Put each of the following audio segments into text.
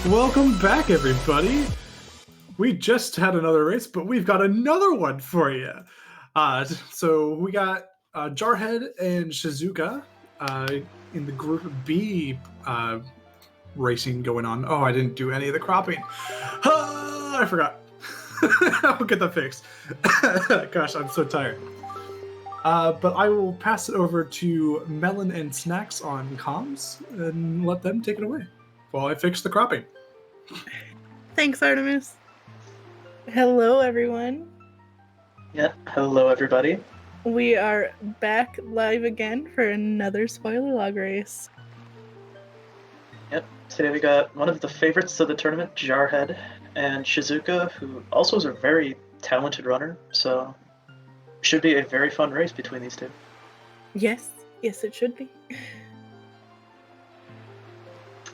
Welcome back, everybody. We just had another race, but we've got another one for you. So we got Jarhead and Shizuka in the Group B racing going on. Oh, I didn't do any of the cropping. I forgot. I'll get that fixed. Gosh, I'm so tired. But I will pass it over to Melon and Snacks on comms and let them take it away while I fix the cropping. Thanks, Artemis. Hello, everyone. Yeah, hello everybody. We are back live again for another spoiler log race. Yep, today we got one of the favorites of the tournament, Jarhead, and Shizuka, who also is a very talented runner, so should be a very fun race between these two. Yes, it should be.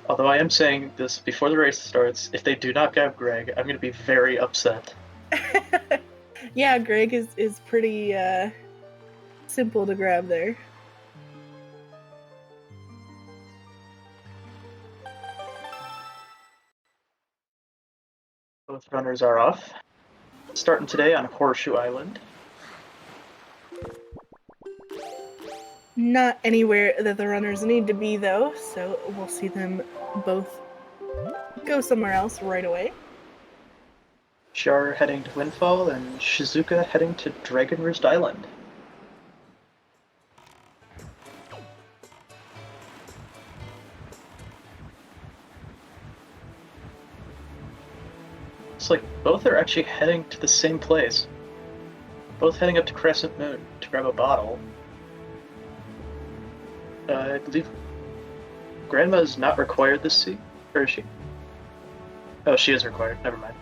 Although I am saying this before the race starts, if they do not grab Greg, I'm going to be very upset. Yeah, Greg is pretty simple to grab there. Both runners are off. Starting today on Horseshoe Island. Not anywhere that the runners need to be, though, so we'll see them both go somewhere else right away. Jar heading to Windfall, and Shizuka heading to Dragon Roost Island. It's like both are actually heading to the same place. Both heading up to Crescent Moon to grab a bottle. I believe Grandma is not required this seat, or is she? Oh, she is required. Never mind.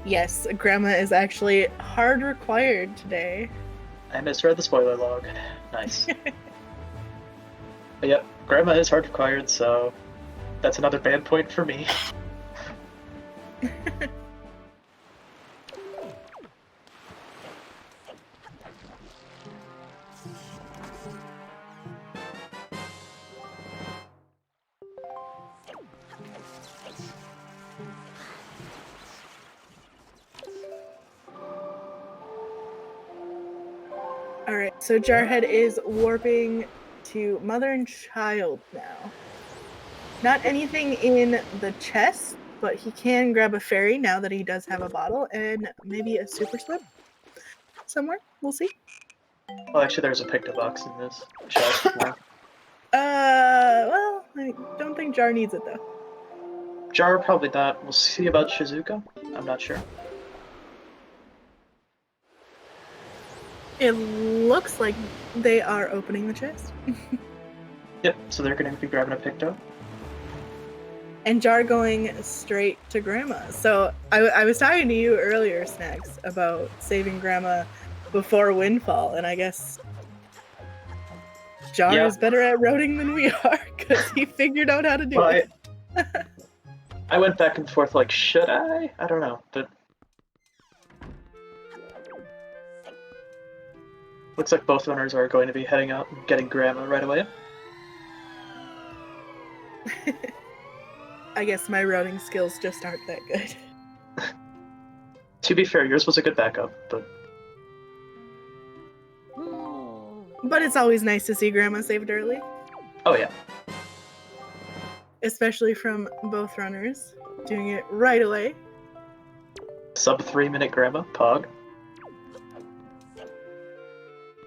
Yes, Grandma is actually hard required today. I misread the spoiler log. Nice. But yep, Grandma is hard required, so that's another bad point for me. Alright, so Jarhead is warping to Mother and Child now. Not anything in the chest, but he can grab a fairy now that he does have a bottle, and maybe a super swim somewhere. We'll see. Well, actually, there's a picto box in this chest. Well, I don't think Jar needs it, though. Jar, probably not. We'll see about Shizuka. I'm not sure. It looks like they are opening the chest. Yep, so they're going to be grabbing a picto. And Jar going straight to Grandma. So I was talking to you earlier, Snacks, about saving Grandma before Windfall, and I guess Jar is better at roading than we are, because he figured out how to do it. I went back and forth like, should I? I don't know, but looks like both runners are going to be heading out and getting Grandma right away. I guess my routing skills just aren't that good. To be fair, yours was a good backup, but... But it's always nice to see Grandma saved early. Oh yeah. Especially from both runners. Doing it right away. Sub 3 minute Grandma, Pog.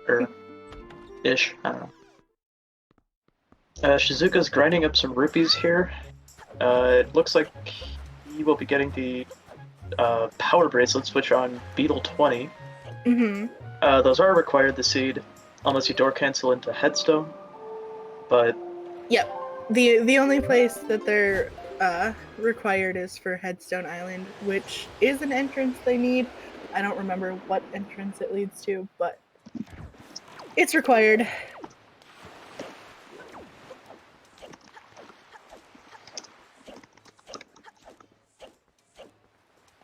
Or... ish, I don't know. Shizuka's grinding up some rupees here. It looks like he will be getting the power bracelets, which are on Beetle 20. Mm-hmm. Those are required to seed, unless you door cancel into Headstone. But yep, the only place that they're required is for Headstone Island, which is an entrance they need. I don't remember what entrance it leads to, but it's required.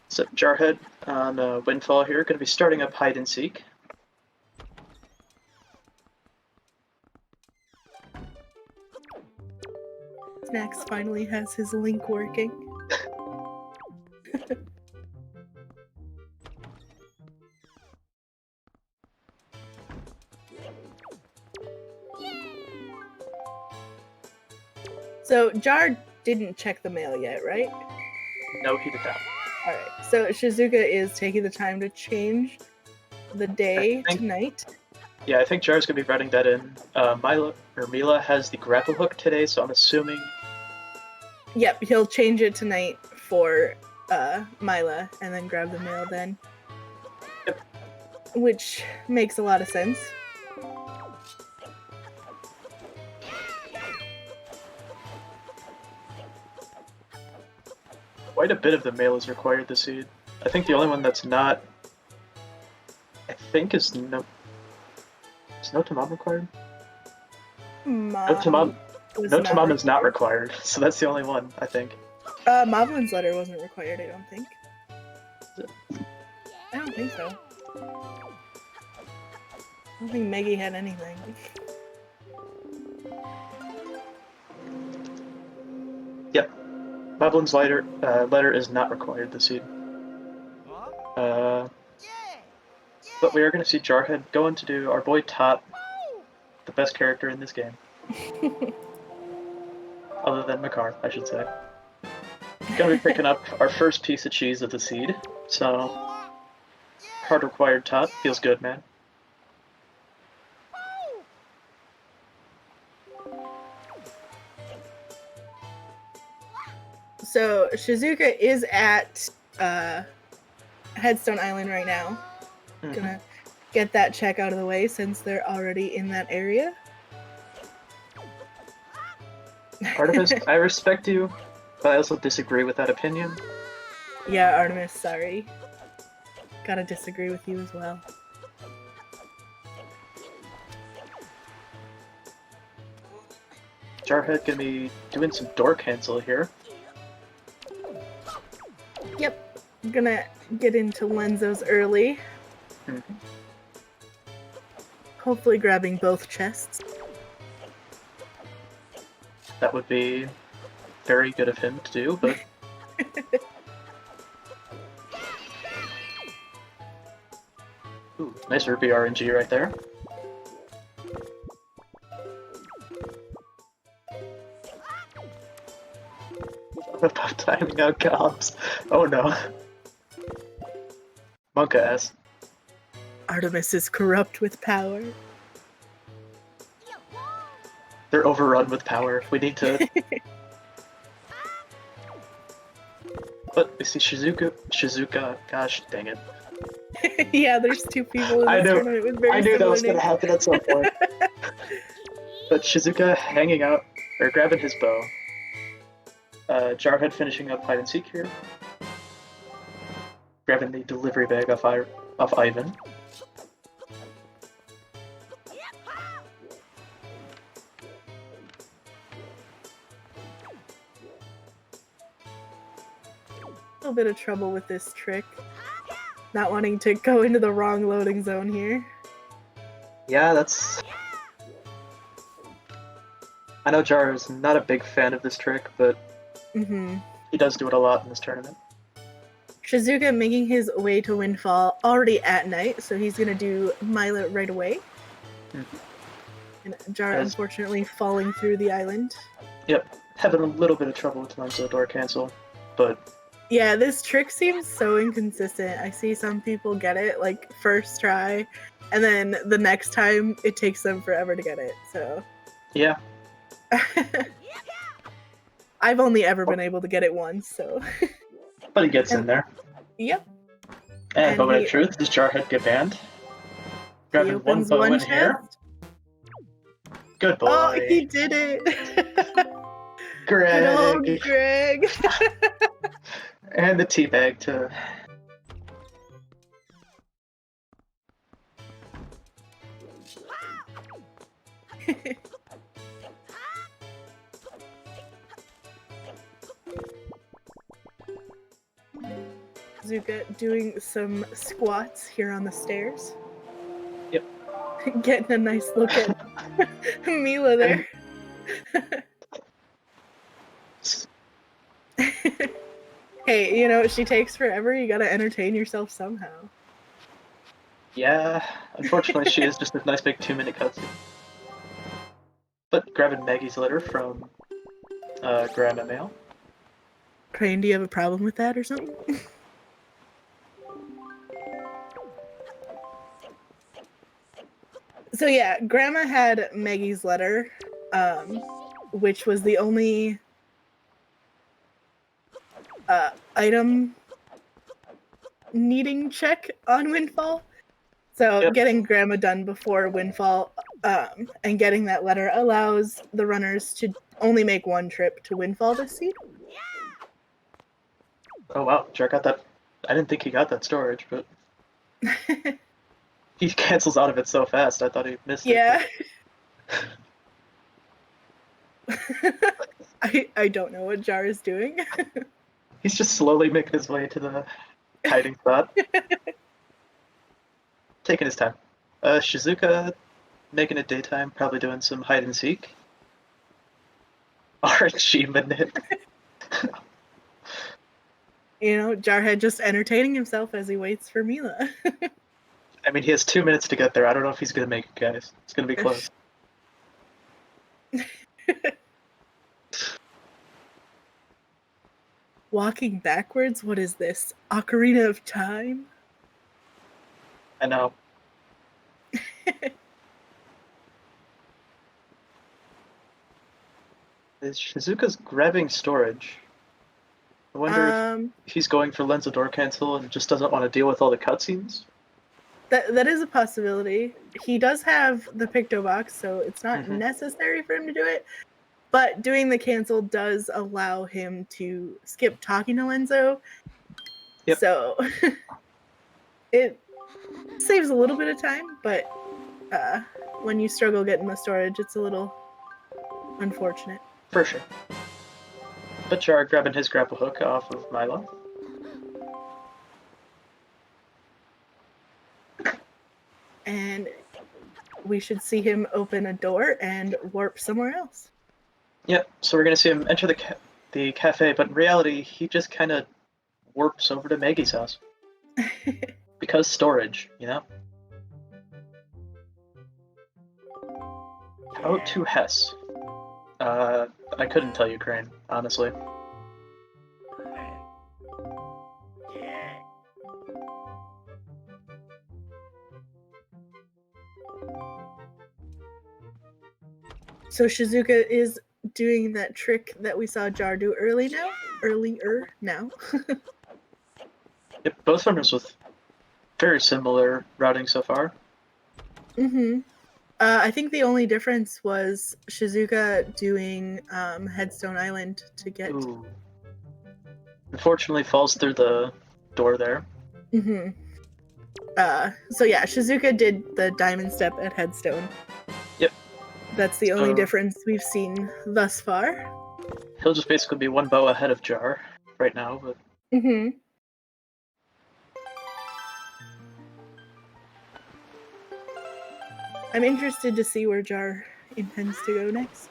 So Jarhead on Windfall here, going to be starting up Hide and Seek. Snacks finally has his link working. So Jar didn't check the mail yet, right? No, he did not. Alright, so Shizuka is taking the time to change the day I think- to night. Yeah, I think Jar's gonna be writing that in. Mila has the grapple hook today, so I'm assuming. Yep, he'll change it tonight for Mila and then grab the mail then. Yep. Which makes a lot of sense. Quite a bit of the mail is required this seed. I think the only one that's not, I think, is no. Is no tamam required? No tamam. No tamam is not required, so that's the only one I think. Moblin's letter wasn't required, I don't think. I don't think so. I don't think Meggy had anything. Yep. Moblin's letter is not required this seed. But we are going to see Jarhead going to do our boy Top, the best character in this game. Other than Makar, I should say. Going to be picking up our first piece of cheese of the seed, so hard required Top. Feels good, man. So Shizuka is at Headstone Island right now. Gonna get that check out of the way since they're already in that area. Artemis, I respect you, but I also disagree with that opinion. Yeah, Artemis, sorry. Gotta disagree with you as well. Jarhead gonna be doing some door cancel here. Yep, I'm gonna get into Lenzo's early. Hopefully grabbing both chests. That would be very good of him to do, but... Ooh, nice rupee RNG right there. About timing out comms. Oh no. Monka ass. Artemis is corrupt with power. They're overrun with power. We need to... But we see Shizuka, gosh dang it. Yeah, there's two people in I this know- tournament with very I knew that was similar gonna happen at some point. But Shizuka hanging out, or grabbing his bow. Jarhead finishing up hide and seek here. Grabbing the delivery bag off Ivan. A little bit of trouble with this trick. Not wanting to go into the wrong loading zone here. Yeah, that's... I know Jar is not a big fan of this trick, but he does do it a lot in this tournament. Shizuka making his way to Windfall already at night, so he's gonna do Mila right away. And Jar unfortunately falling through the island. Yep, having a little bit of trouble with Lenzo door cancel, but... Yeah, this trick seems so inconsistent. I see some people get it, like, first try, and then the next time it takes them forever to get it, so... Yeah. I've only ever been able to get it once, so... But he gets in there. Yep. And moment of truth, does Jarhead get banned? Grabbing one bow in here. Good boy. Oh, he did it! Greg! Good old Greg! And the teabag to... Zuka doing some squats here on the stairs. Yep. Getting a nice look at Mila there. Hey, you know, she takes forever. You gotta entertain yourself somehow. Yeah, unfortunately, she is just a nice big 2-minute cutscene. But grabbing Maggie's letter from Grandma Mail. Crane, do you have a problem with that or something? So yeah, Grandma had Maggie's letter, which was the only item needing check on Windfall. So Yep. getting Grandma done before Windfall and getting that letter allows the runners to only make one trip to Windfall this seed. Oh wow, Jar got that. I didn't think he got that storage, but he cancels out of it so fast. I thought he missed Yeah. it. I don't know what Jar is doing. He's just slowly making his way to the hiding spot. Taking his time. Shizuka making it daytime, probably doing some hide and seek. RNG Manip. You know, Jarhead just entertaining himself as he waits for Mila. I mean, he has 2 minutes to get there. I don't know if he's gonna make it, guys. It's gonna be close. Walking backwards? What is this? Ocarina of Time? I know. Is Shizuka's grabbing storage? I wonder if he's going for Lens of Door Cancel and just doesn't want to deal with all the cutscenes. That is a possibility. He does have the Picto Box, so it's not necessary for him to do it. But doing the cancel does allow him to skip talking to Lenzo. Yep. So it saves a little bit of time, but when you struggle getting the storage, it's a little unfortunate. For sure. But Jar grabbing his grapple hook off of Milo. And we should see him open a door and warp somewhere else. Yep, so we're going to see him enter the cafe, but in reality, he just kind of warps over to Maggie's house. Because storage, you know? How to Hess? I couldn't tell you, Crane, honestly. So Shizuka is doing that trick that we saw Jar do earlier now. Yep, both runners with very similar routing so far. I think the only difference was Shizuka doing Headstone Island to get. Ooh. Unfortunately, falls through the door there. So yeah, Shizuka did the diamond step at Headstone. Yep. That's the only difference we've seen thus far. He'll just basically be one bow ahead of Jar right now, but. I'm interested to see where Jar intends to go next.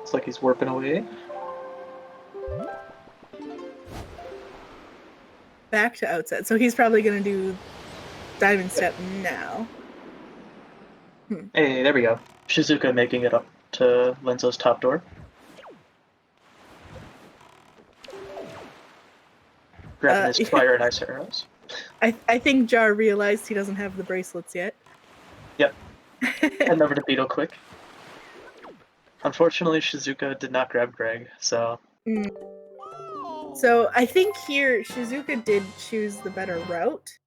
It's like he's warping away. Back to outset. So he's probably going to do diamond step now. Hey, there we go. Shizuka making it up to Lenzo's top door. Grabbing his fire and ice arrows. I think Jar realized he doesn't have the bracelets yet. Yep. Heading over to Beetle quick. Unfortunately, Shizuka did not grab Greg, so... So I think here Shizuka did choose the better route,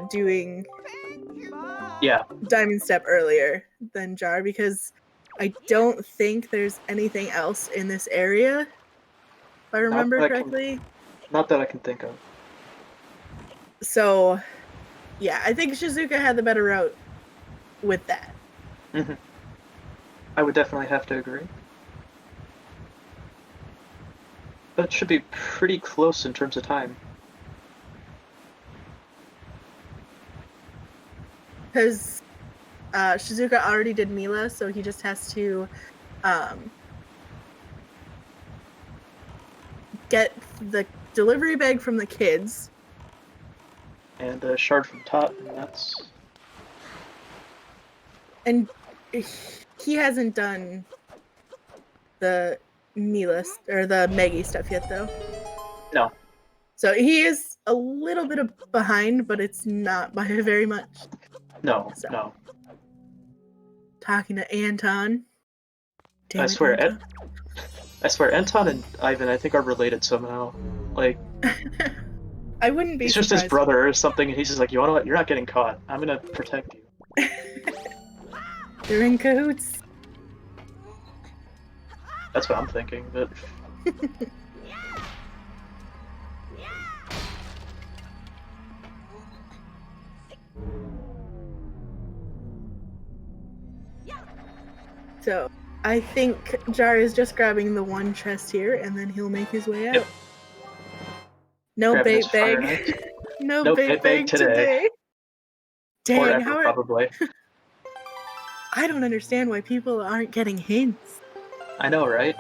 doing diamond step earlier than Jar, because I don't think there's anything else in this area, if I remember correctly. Not that I can think of. So, yeah, I think Shizuka had the better route with that. I would definitely have to agree. But it should be pretty close in terms of time. Because Shizuka already did Mila, so he just has to get the delivery bag from the kids. And a shard from Tot, and that's... And he hasn't done the Mila or the Maggie stuff yet, though. No. So he is a little bit behind, but it's not by very much. No, So. no. Talking to Anton. Damn I it, swear, Anton. I swear, Anton and Ivan, I think, are related somehow. Like, I wouldn't be he's surprised. just his brother or something, and he's just like, you know what? You're not getting caught. I'm gonna protect you. They're in cahoots. That's what I'm thinking, but... So, I think Jar is just grabbing the one chest here, and then he'll make his way out. Yep. No Grabbing bait his fire bag. knife. No bait bag today. Or Dang, ever, how are... probably. I don't understand why people aren't getting hints. I know, right?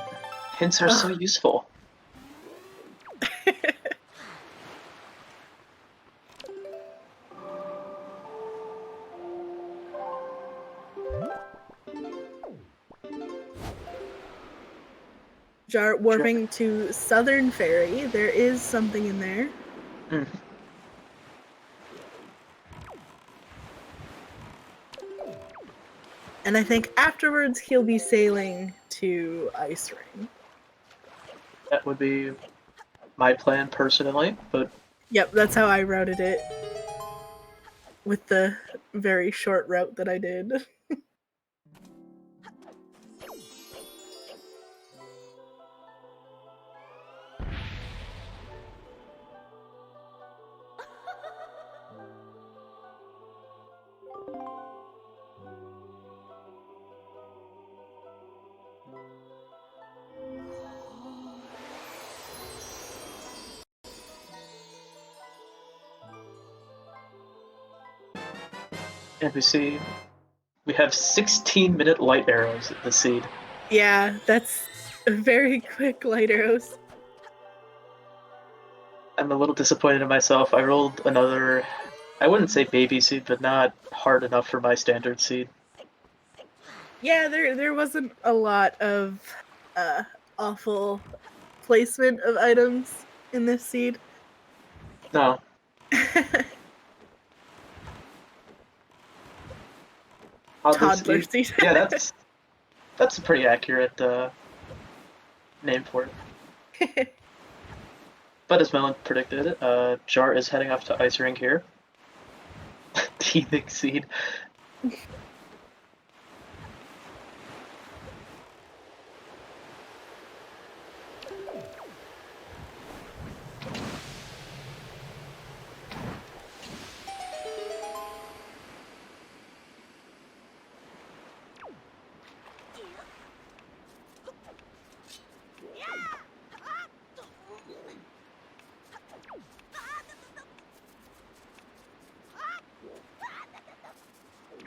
Hints are so useful. Jar warping to Southern Ferry. There is something in there. Mm. And I think afterwards he'll be sailing to Ice Ring. That would be my plan personally, but... Yep, that's how I routed it. With the very short route that I did. And we have 16-minute light arrows at the seed. Yeah, that's very quick light arrows. I'm a little disappointed in myself. I rolled another, I wouldn't say baby seed, but not hard enough for my standard seed. Yeah, there wasn't a lot of awful placement of items in this seed. No. Toddler seed. Yeah, that's a pretty accurate name for it. But as Melon predicted, Jar is heading off to Ice Ring here. Teething seed.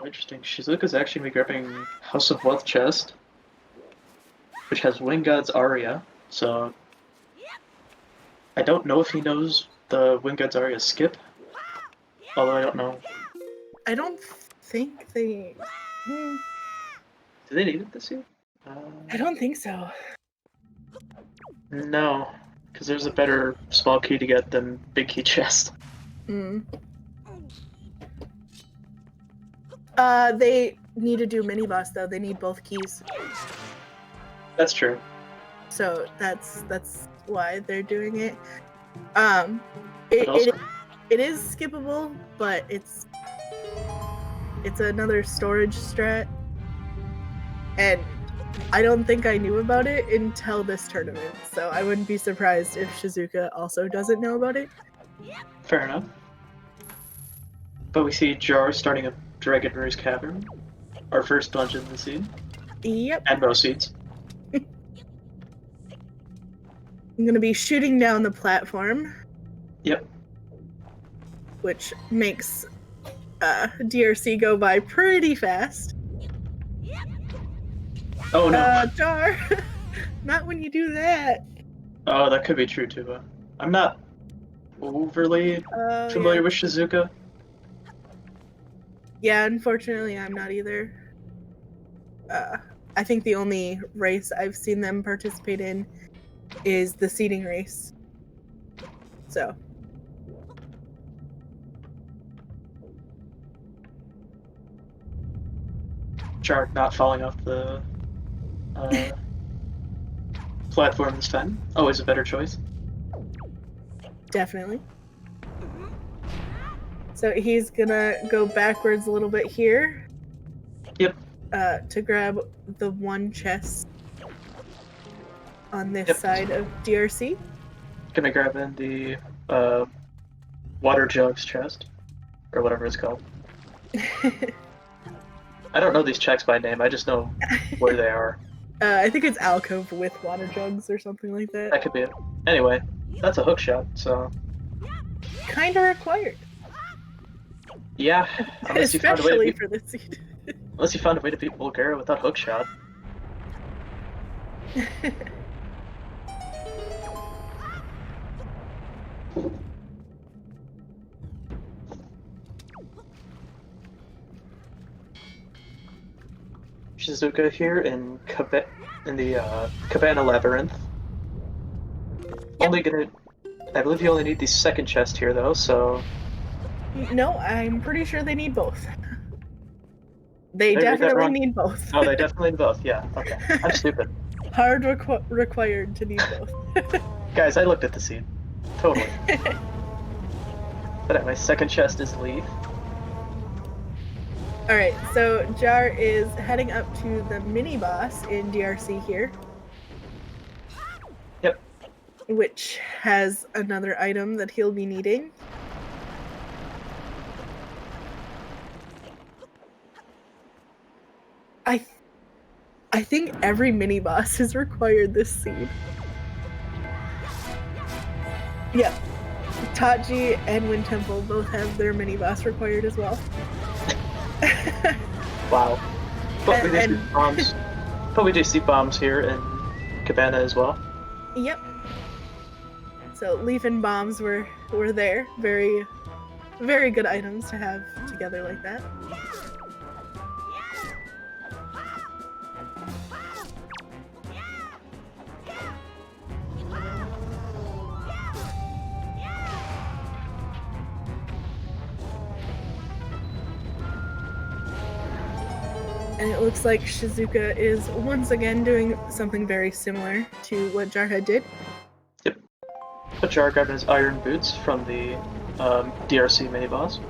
Interesting. Shizuka's actually going to be grabbing House of Wealth chest, which has Wind God's Aria, so I don't know if he knows the Wind God's Aria skip, although I don't know. I don't think they... Do they need it this year? I don't think so. No, because there's a better small key to get than big key chest. Mm. They need to do mini boss though. They need both keys. That's true. So that's why they're doing it. But also, It is skippable, but it's another storage strat, and I don't think I knew about it until this tournament. So I wouldn't be surprised if Shizuka also doesn't know about it. fair enough. But we see Jar starting a Dragon Ruse Cavern, our first dungeon this seed, Yep. and most seeds. I'm gonna be shooting down the platform. Yep. Which makes DRC go by pretty fast. Oh no. Jar! Not when you do that. Oh, that could be true too. I'm not overly Oh, familiar yeah. with Shizuka. Yeah, unfortunately, I'm not either. I think the only race I've seen them participate in is the seeding race. So. Jar not falling off the platform this time. Always a better choice. Definitely. So he's gonna go backwards a little bit here. Yep. To grab the one chest on this Yep. side of DRC. Gonna grab in the water jugs chest, or whatever it's called. I don't know these checks by name. I just know where they are. I think it's alcove with water jugs or something like that. That could be it. Anyway, that's a hook shot, so Kind of required. yeah. Unless you found a way to Especially beat, for this seed. unless you found a way to beat Bulgaria without hook shot. Shizuka here in the Cabana Labyrinth. Only gonna, I believe you only need the second chest here though, so No, I'm pretty sure they need both. They Did I read that definitely wrong? need both. Oh, they definitely need both. Yeah, okay. I'm stupid. Hard required to need both. Guys, I looked at the seed. Totally. But my second chest is Leaf. Alright, so Jar is heading up to the mini boss in DRC here. Yep. Which has another item that he'll be needing. I think every mini boss has required this seed. Yep. Tachi and Wind Temple both have their mini boss required as well. Wow. But we do And- see bombs. But we do see bombs here in Cabana as well. Yep. So leaf and bombs were there. Very, very good items to have together like that. And it looks like Shizuka is once again doing something very similar to what Jarhead did. Yep. But Jar grabbed his iron boots from the DRC mini boss.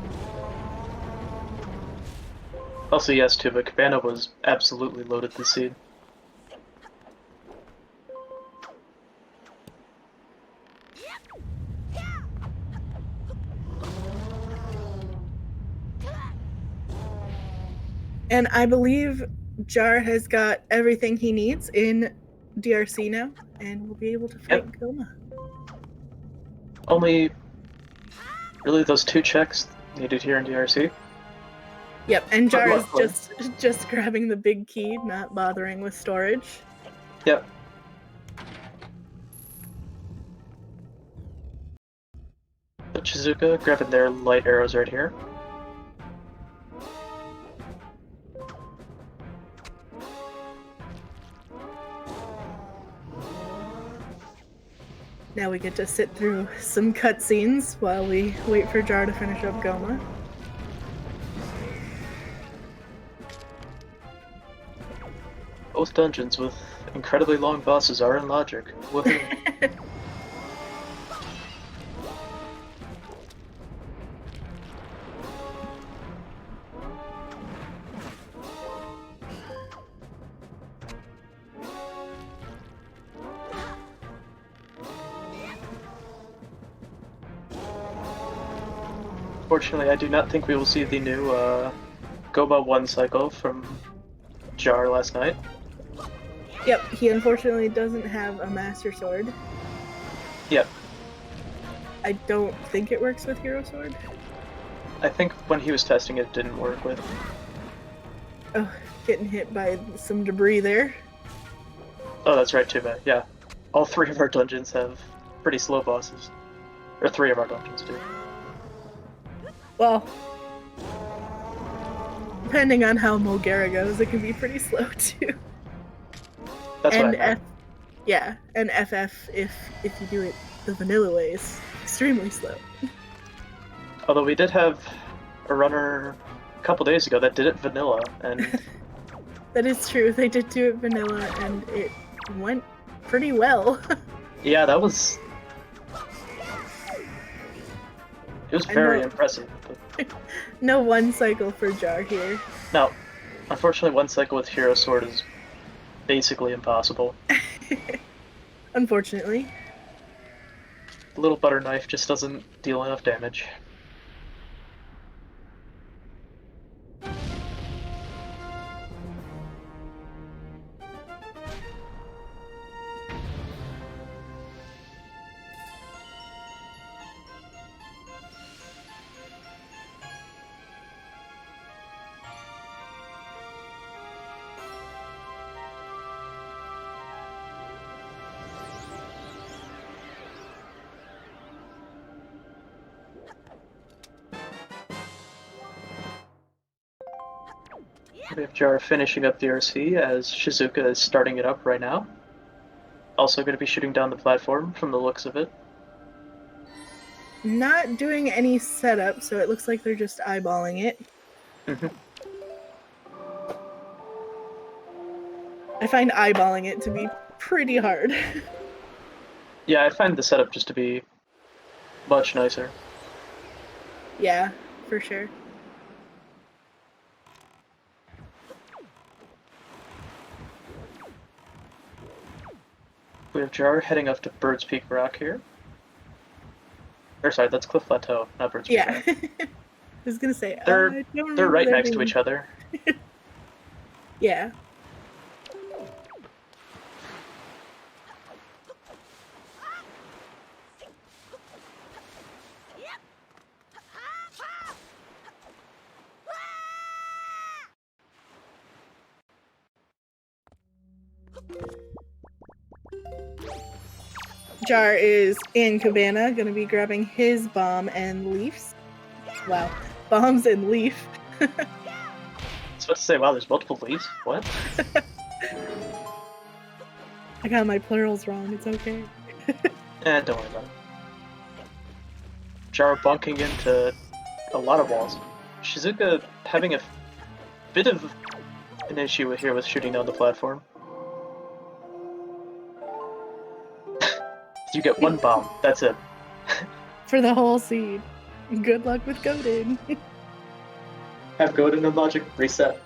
Also, yes, too, but Cabana was absolutely loaded this seed. And I believe Jar has got everything he needs in DRC now, and will be able to fight Goma. Only really those two checks needed here in DRC. Yep, and Jar is luckily- just grabbing the big key, not bothering with storage. Yep. But Shizuka grabbing their light arrows right here. Now we get to sit through some cutscenes while we wait for Jar to finish up Goma. Both dungeons with incredibly long bosses are in logic. Woohoo. Fortunately, I do not think we will see the new Goba 1 cycle from Jar last night. Yep, he unfortunately doesn't have a Master Sword. Yep. I don't think it works with Hero Sword. I think when he was testing it didn't work with. Oh, getting hit by some debris there. Oh, that's right, too bad. Yeah. all 3 of our dungeons have pretty slow bosses. Or 3 of our dungeons do. Well, depending on how Mulgara goes, it can be pretty slow too. That's what I And meant. yeah, and FF if you do it the vanilla way is extremely slow. Although we did have a runner a couple days ago that did it vanilla, and That is true. They did do it vanilla, and it went pretty well. yeah, that was... It was I very know. impressive. But... No one cycle for Jar here. No, unfortunately, 1 cycle with Hero Sword is basically impossible. Unfortunately. The little butter knife just doesn't deal enough damage. We have Jar finishing up the RC as Shizuka is starting it up right now. Also going to be shooting down the platform from the looks of it. Not doing any setup, so it looks like they're just eyeballing it. I find eyeballing it to be pretty hard. Yeah, I find the setup just to be much nicer. Yeah, for sure. We have Jar heading up to Bird's Peak Rock here. Or sorry, that's Cliff Plateau, not Bird's Peak Yeah. Rock. I was gonna say, They're I don't remember They're right their next to name. each other. Yeah. Jar is in Cabana, gonna be grabbing his bomb and leaves. Wow, bombs and leaf. I was about to say, wow, there's multiple leaves? What? I got my plurals wrong, it's okay. Don't worry about it. Jar bunking into a lot of walls. Shizuka having a bit of an issue here with shooting down the platform. You get 1 bomb, that's it. For the whole seed. Good luck with Godin. Have Godin and Logic reset.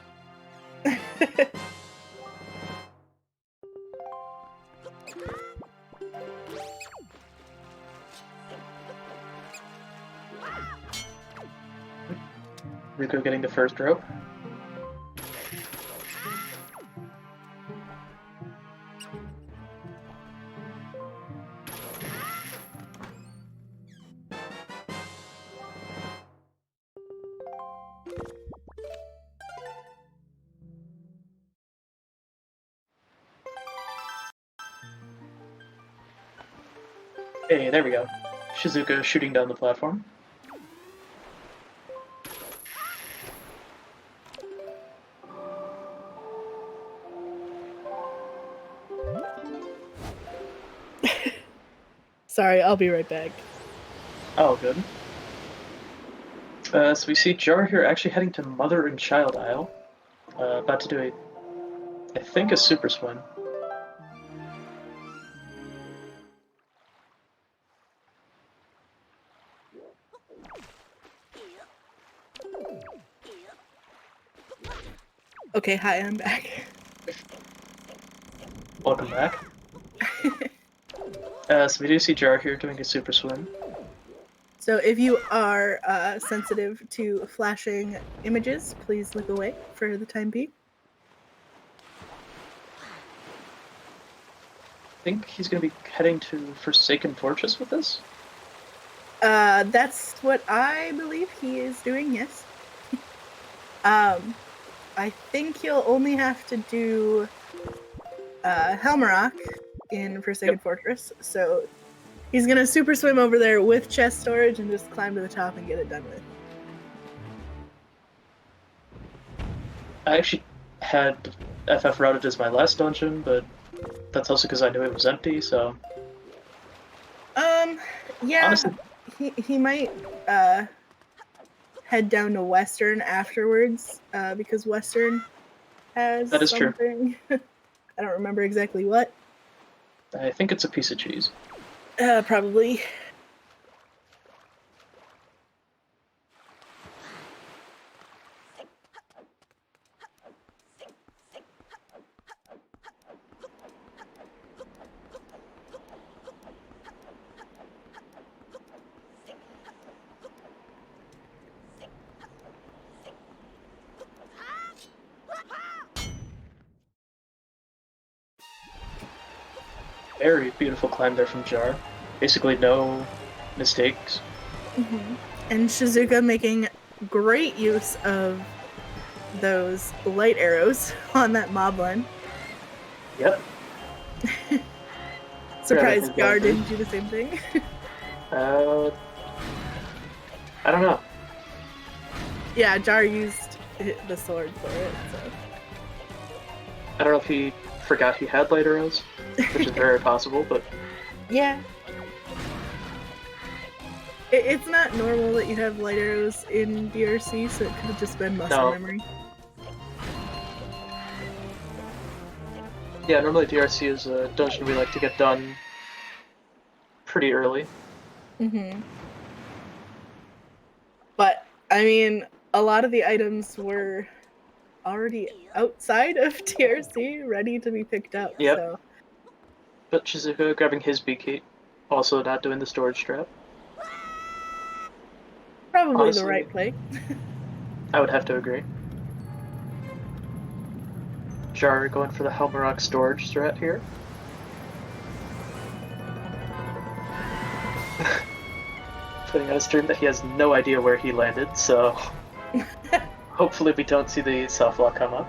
Rico getting the first rope. Hey, there we go. Shizuka shooting down the platform. Sorry, I'll be right back. Oh, good. So we see Jar here actually heading to Mother and Child Isle. About to do I think a super swim. Okay, hi, I'm back. Welcome back. So we do see Jar here doing a super swim. So if you are sensitive to flashing images, please look away for the time being. I think he's going to be heading to Forsaken Fortress with this? That's what I believe he is doing, yes. I think you'll only have to do Helmarock in Forsaken Fortress, so he's gonna super swim over there with chest storage and just climb to the top and get it done with. I actually had FF routed as my last dungeon, but that's also because I knew it was empty, so... Yeah, Honestly, he might head down to Western afterwards, because Western has that is true. something. I don't remember exactly what. I think it's a piece of cheese. Probably. Very beautiful climb there from Jar. Basically no mistakes. And Shizuka making great use of those light arrows on that moblin. Yep. Surprised Yeah, Gar didn't do the same thing. I don't know. Yeah, Jar used the sword for it, so. I don't know if he forgot he had light arrows, which is very possible, but... Yeah. It's not normal that you have light arrows in DRC, so it could have just been muscle memory. Yeah, normally DRC is a dungeon we like to get done pretty early. But, I mean, a lot of the items were already outside of DRC, ready to be picked up, Yep. so... But Shizuka grabbing his B-key, also not doing the storage trap. Probably Honestly, the right play. I would have to agree. Jar going for the Helmarok storage strat here. Putting on a stream that he has no idea where he landed, so hopefully we don't see the soft lock come up.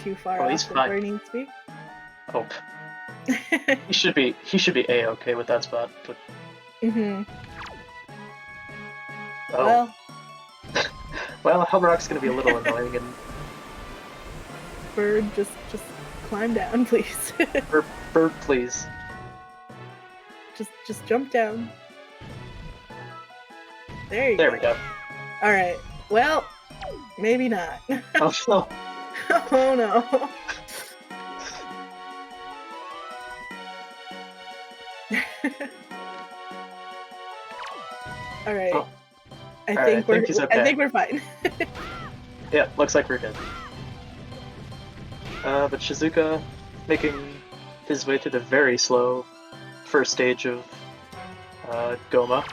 Too far Oh, he's off fine. where he needs to be. Hope. He should be A-okay with that spot, but... Oh. Well, Helmarok's gonna be a little annoying, and... Bird, just climb down, please. Bird, please. Just jump down. There you There go. we go. Alright, well, maybe not. Oh no. Oh no. Alright. Oh. I Alright, think he's okay. I think we're fine. Yeah, looks like we're good. But Shizuka making his way through the very slow first stage of Goma.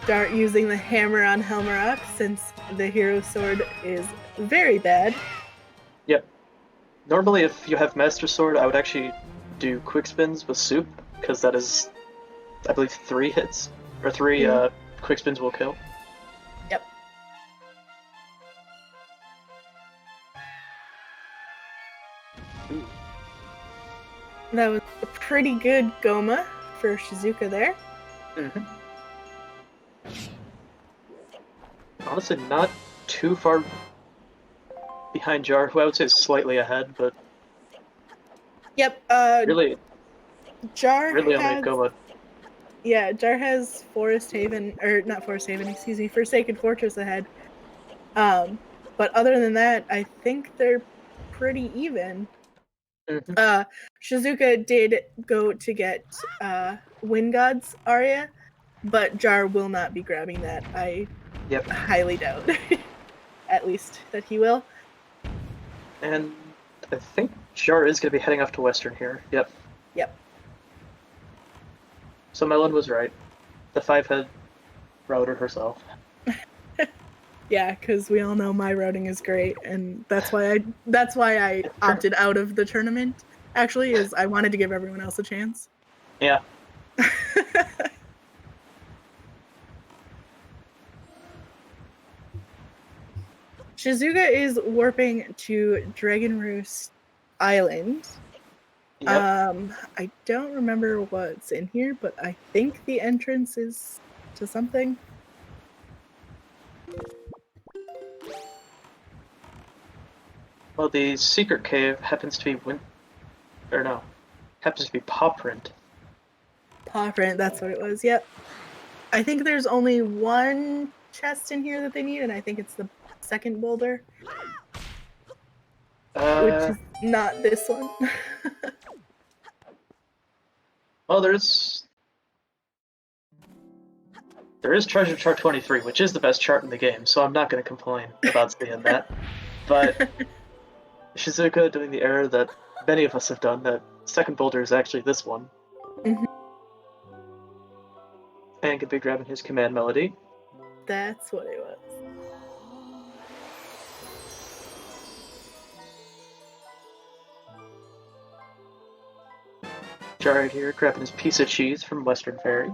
Start using the hammer on Helmarok since the hero sword is very bad. Yep. Normally if you have Master Sword, I would actually do quick spins with Soup, because that is, I believe, 3 hits, or 3 quick spins will kill. Yep. Ooh. That was a pretty good Goma for Shizuka there. Honestly, not too far behind Jar, who I would say is slightly ahead, but Yep, really Jar only has... Goma. Yeah, Jar has Forest Haven, or not Forest Haven, excuse me, Forsaken Fortress ahead. But other than that, I think they're pretty even. Shizuka did go to get Wind God's Aria, but Jar will not be grabbing that. I highly doubt, at least, that he will. And I think Jar is going to be heading off to Western here. Yep. So Melon was right. The 5-head router herself. Yeah, because we all know my routing is great, and that's why I opted out of the tournament. Actually, is I wanted to give everyone else a chance. Yeah. Shizuka is warping to Dragon Roost Island. Yep. I don't remember what's in here, but I think the entrance is to something. Well, the secret cave happens to be happens to be paw print. Paw print, that's what it was. Yep. I think there's only one chest in here that they need, and I think it's the second boulder, which is not this one. Well, there is treasure chart 23, which is the best chart in the game, so I'm not going to complain about seeing that. But Shizuka doing the error that many of us have done, that second boulder is actually this one. Mhm. And could be grabbing his command melody. That's what it was. Jarhead here grabbing his piece of cheese from Western Fairy.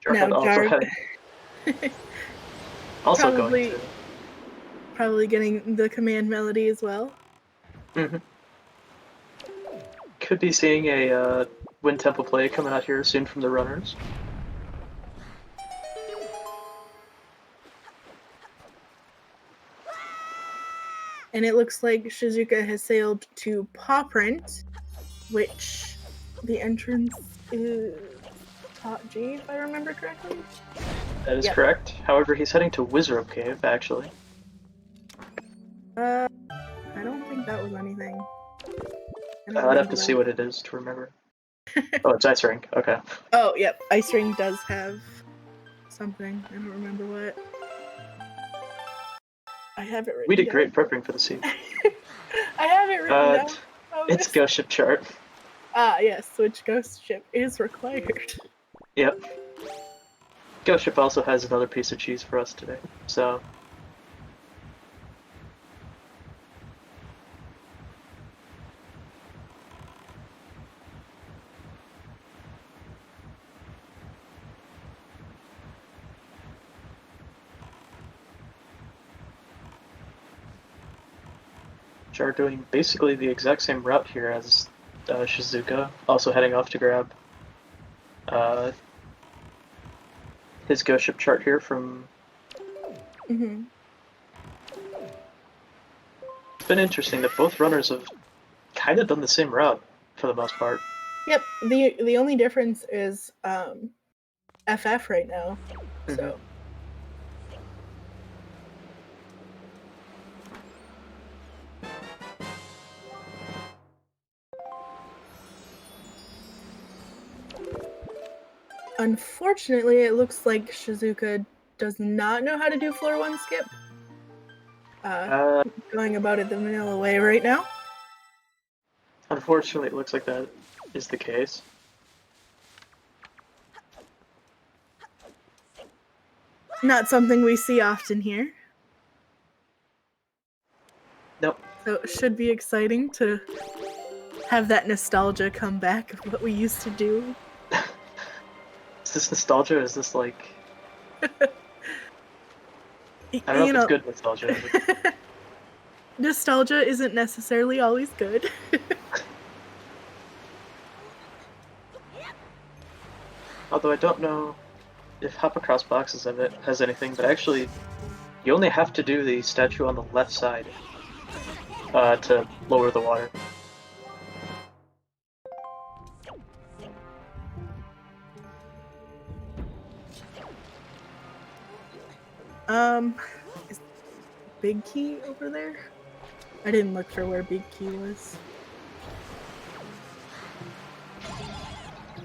Jarhead also going to... Probably getting the command melody as well. Mm-hmm. Could be seeing a Wind Temple play coming out here soon from the runners. And it looks like Shizuka has sailed to Paw Print, which the entrance is top G, if I remember correctly. That is correct. However, he's heading to Wizrobe Cave, actually. I don't think that was anything. I'd have to see what it is to remember. Oh, it's Ice Ring. Okay. Oh, yep. Ice Ring does have something. I don't remember what. I have it written We did down. great prepping for the scene. I have it written down. Oh, it's Ghost Ship chart. Ah, yes. Which Ghost Ship is required. Yep. Ghost Ship also has another piece of cheese for us today, so... Jar doing basically the exact same route here as Shizuka, also heading off to grab his Ghost Ship chart here from... Mm-hmm. It's been interesting that both runners have kind of done the same route for the most part. Yep. The only difference is FF right now. Mm-hmm. So. Unfortunately, it looks like Shizuka does not know how to do floor 1 skip. Going about it the vanilla way right now. Unfortunately, it looks like that is the case. Not something we see often here. Nope. So it should be exciting to have that nostalgia come back of what we used to do. Is this nostalgia or is this like... I don't know if it's good nostalgia. But... Nostalgia isn't necessarily always good. Although I don't know if Hop Across Boxes of it has anything, but actually you only have to do the statue on the left side to lower the water. Is Big Key over there? I didn't look for where Big Key was.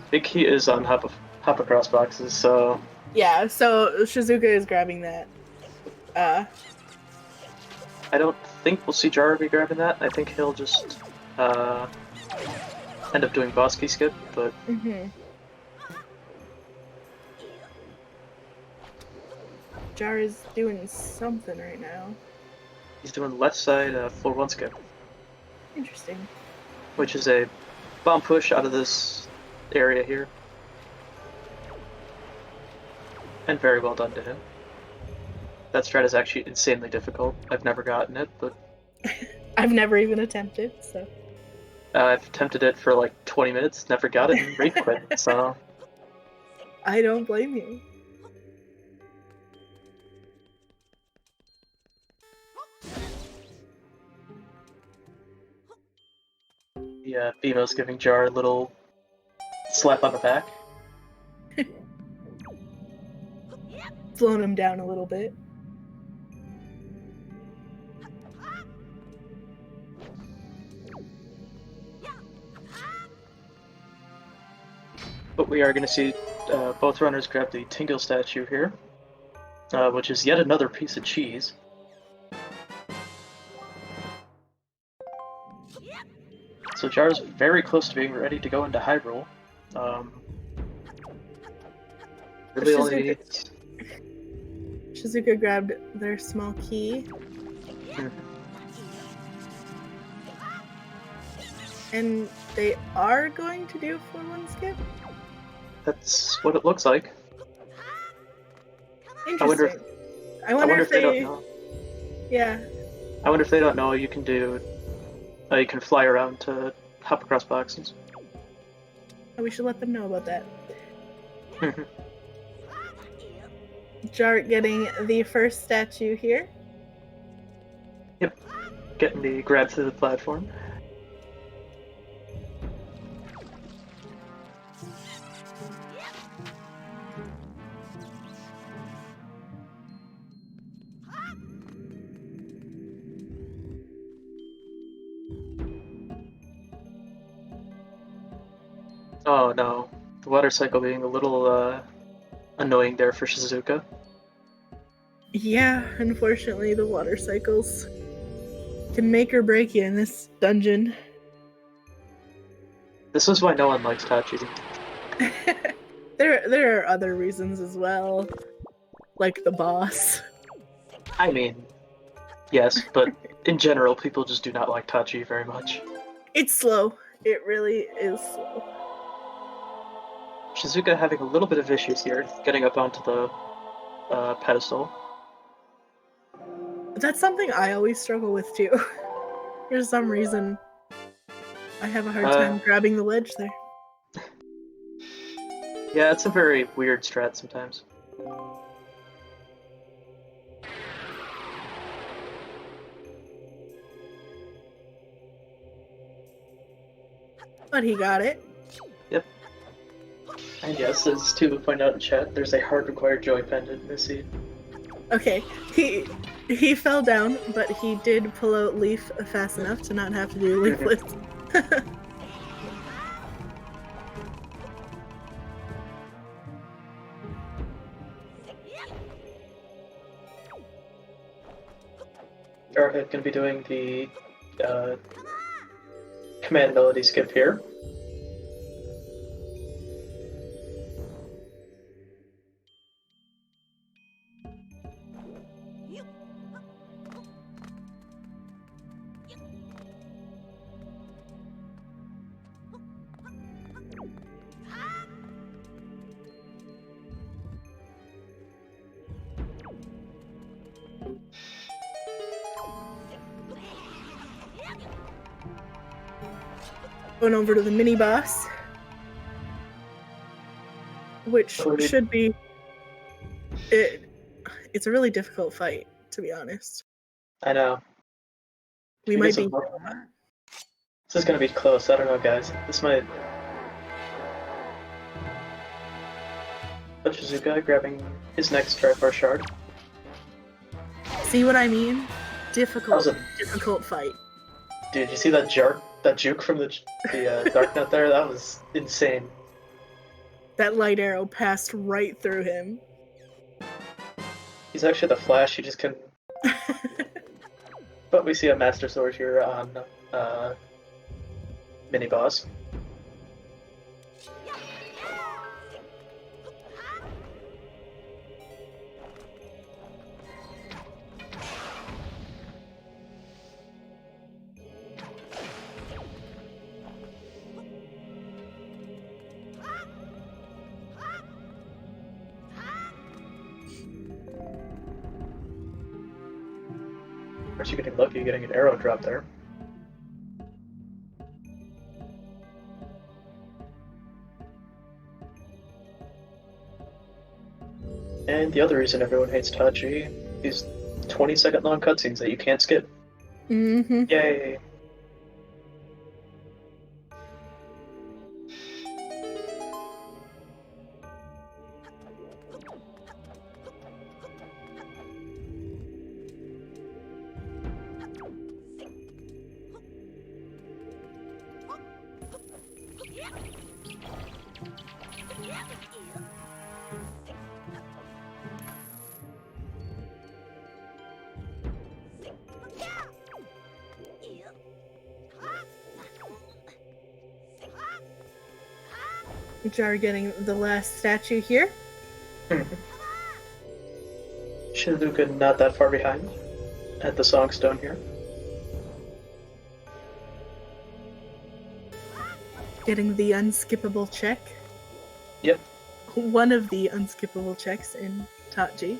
Big Key is on Hop Across Boxes, so... Yeah, so Shizuka is grabbing that. I don't think we'll see Jar be grabbing that. I think he'll just end up doing boss key skip, but Jar is doing something right now. he's doing left side floor 1 skip, Interesting. which is a bomb push out of this area here. And very well done to him. That strat is actually insanely difficult. I've never gotten it, but I've never even attempted, so. I've attempted it for like 20 minutes, never got it, and rage quit, so... I don't blame you. Yeah, BMO's giving Jar a little slap on the back. Slowing him down a little bit. But we are going to see both runners grab the Tingle statue here, which is yet another piece of cheese. So Jar's very close to being ready to go into Hyrule. Really only needs... Shizuka grabbed their small key. And they are going to do a 4-1 skip? That's what it looks like. Interesting. I wonder if they don't know. Yeah. I wonder if they don't know you can do... you can fly around to hop across boxes. We should let them know about that. Jar getting the first statue here. Yep. Getting the grab to the platform. Oh no, the water cycle being a little annoying there for Shizuka. Yeah, unfortunately the water cycles can make or break you in this dungeon. This is why no one likes Tachi. There are other reasons as well, like the boss. I mean, yes, but in general people just do not like Tachi very much. It's slow. It really is slow. Shizuka having a little bit of issues here, getting up onto the pedestal. That's something I always struggle with too. For some reason, I have a hard time grabbing the ledge there. Yeah, it's a very weird strat sometimes. But he got it. Yep. And yes, as Tuba pointed out in chat, there's a hard required joy pendant in this scene. Okay, he fell down, but he did pull out Leaf fast enough to not have to do Leaf lift. Jarhead gonna be doing the command melody skip here. Going over to the mini boss, which should be it's a really difficult fight, to be honest. I know. We might be. This is gonna be close. I don't know, guys. This might. But Shizuka grabbing his next Triforce shard. See what I mean? Difficult fight. Dude, you see that juke from the Dark Nut there? That was insane. That light arrow passed right through him. He's actually the Flash, he just couldn't... But we see a Master Sword here on mini-boss. course, you're getting lucky getting an arrow drop there. And the other reason everyone hates Tachi, these 20-second long cutscenes that you can't skip. Mm-hmm. Yay! Jar getting the last statue here. Shizuka not that far behind at the Songstone here. Getting the unskippable check. Yep. One of the unskippable checks in Tachi.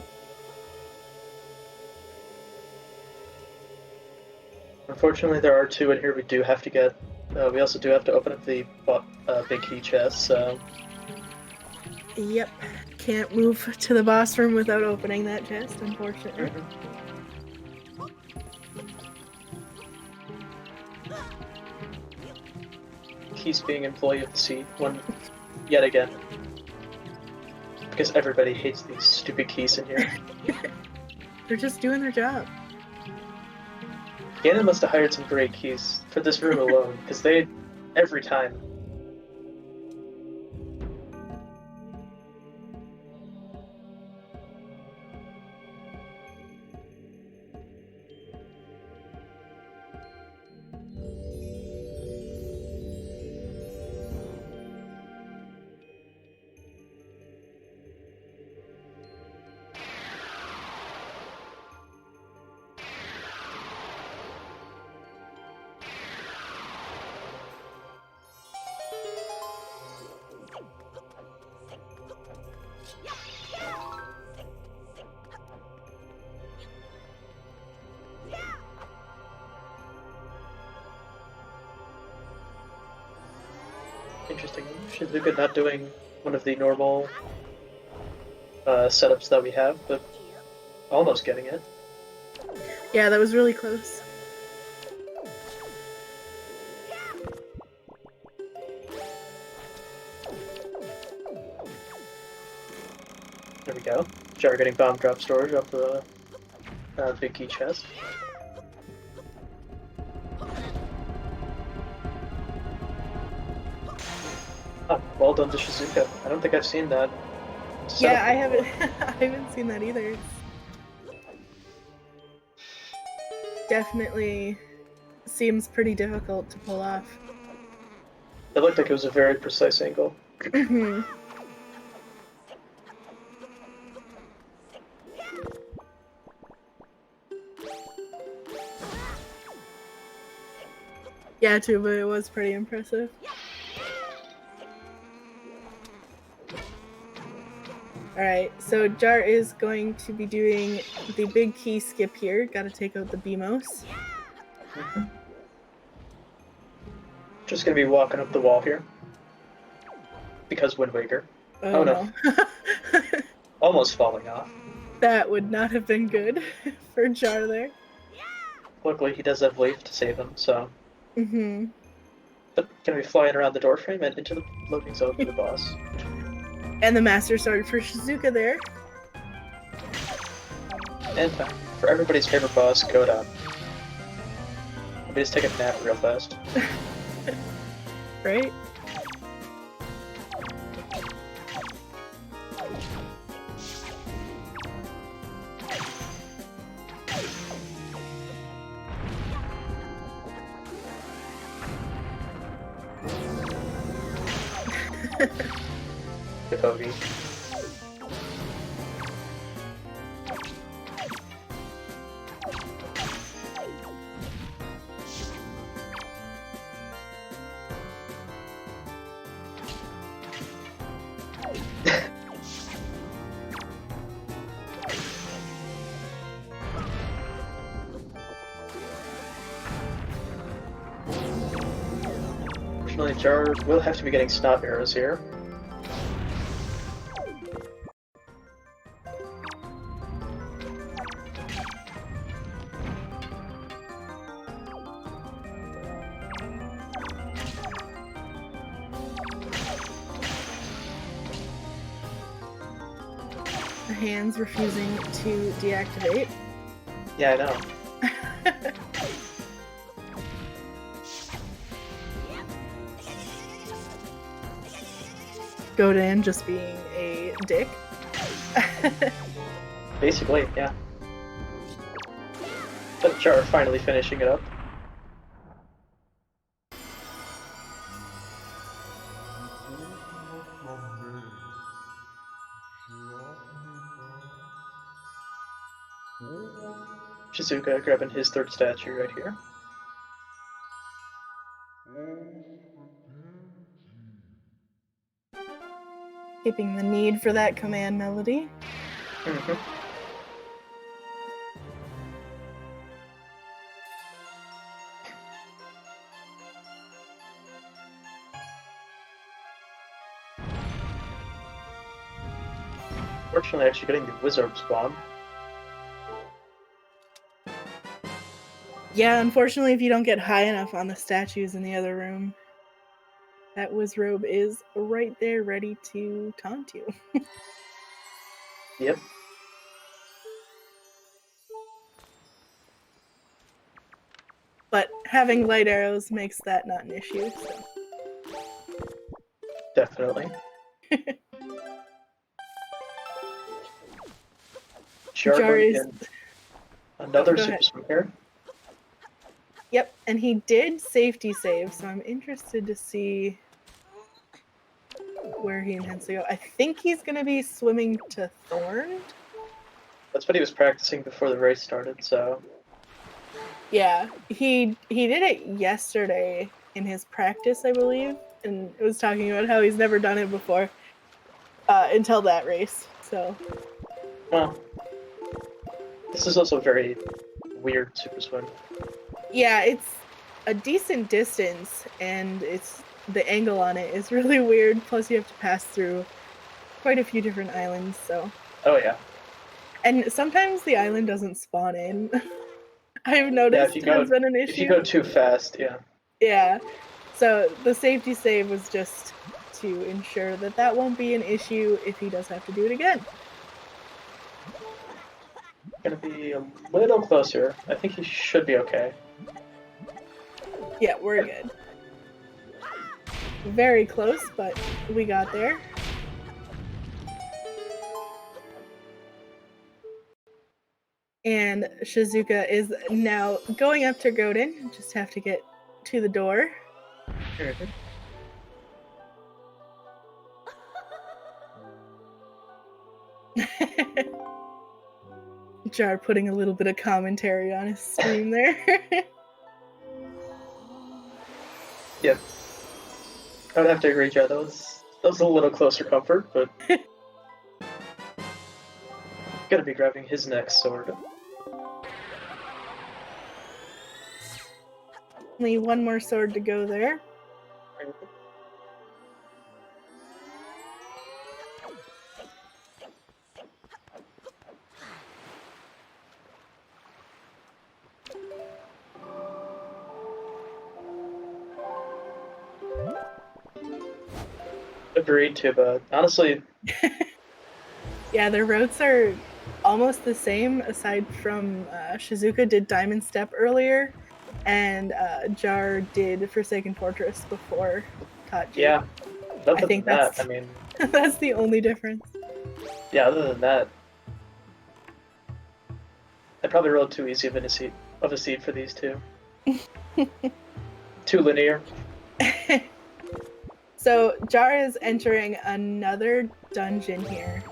Unfortunately, there are two in here we do have to get. We also do have to open up the big key chest, so... Yep. Can't move to the boss room without opening that chest, unfortunately. Keys being employee of the sea, yet again. Because everybody hates these stupid keys in here. They're just doing their job. Ganon must have hired some great keys for this room alone, because they, every time. Interesting. Shizuka not doing one of the normal setups that we have, but almost getting it. Yeah, that was really close. There we go. Jar getting bomb drop storage off the big key chest. Oh, well done to Shizuka. I don't think I've seen that. Yeah, I haven't I haven't seen that either. Definitely seems pretty difficult to pull off. It looked like it was a very precise angle. Yeah, too, but it was pretty impressive. Alright, so Jar is going to be doing the big key skip here. Gotta take out the BMOS. Just gonna be walking up the wall here. Because Wind Waker. Oh no. Almost falling off. That would not have been good for Jar there. Luckily he does have Leaf to save him, so... Mm-hmm. But gonna be flying around the doorframe and into the loading zone for the boss. And the Master Sword for Shizuka there. And time for everybody's favorite boss, Goda. Let me just take a nap real fast. Right? Good bogey. Unfortunately, Jar will have to be getting snot arrows here. The hand's refusing to deactivate. Yeah, I know. Godin just being a dick. Basically, yeah. But Jar finally finishing it up. Shizuka grabbing his third statue right here. Keeping the need for that command melody. Mm-hmm. Fortunately, actually getting the Wizard's Bomb. Yeah, unfortunately, if you don't get high enough on the statues in the other room, that Wizrobe is right there ready to taunt you. Yep. But having light arrows makes that not an issue. So. Definitely. Jar is... Another Go super ahead. swing here. Yep, and he did safety save, so I'm interested to see where he intends to go. I think he's going to be swimming to Thorn. That's what he was practicing before the race started, so... Yeah, he did it yesterday in his practice, I believe, and it was talking about how he's never done it before until that race, so... Well, this is also a very weird super swim. Yeah, it's a decent distance, and the angle on it is really weird, plus you have to pass through quite a few different islands, so... Oh yeah. And sometimes the island doesn't spawn in. I've noticed has been an issue. If you go too fast, yeah. Yeah. So the safety save was just to ensure that that won't be an issue if he does have to do it again. Gonna be a little closer. I think he should be okay. Yeah, we're good. Very close, but we got there. And Shizuka is now going up to Godin. Just have to get to the door. Mm-hmm. Jar putting a little bit of commentary on his stream there. Yep. I would have to agree, Jar. That was a little closer comfort, but... Gonna be grabbing his next sword. Only one more sword to go there. Agreed to, but honestly... Yeah, their routes are almost the same, aside from Shizuka did Diamond Step earlier, and Jar did Forsaken Fortress before Tachi. Yeah, I think that's, I mean... that's the only difference. Yeah, other than that... I probably rolled too easy of a seed for these two. Too linear. So Jar is entering another dungeon here,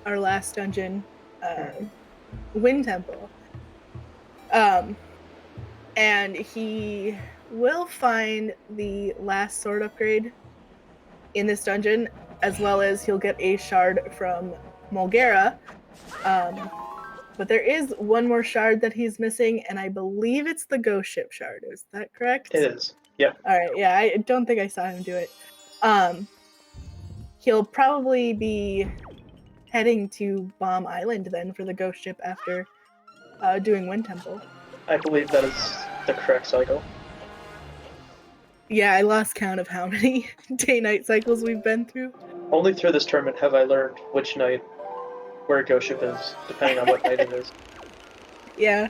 our last dungeon, Wind Temple. And he will find the last sword upgrade in this dungeon, as well as he'll get a shard from Mulgara. But there is one more shard that he's missing, and I believe it's the Ghost Ship shard. Is that correct? It is. Yep. All right. Yeah, I don't think I saw him do it. He'll probably be heading to Bomb Island then for the ghost ship after doing Wind Temple. I believe that is the correct cycle. Yeah, I lost count of how many day-night cycles we've been through. Only through this tournament have I learned which night where a ghost ship is, depending on what night it is. Yeah.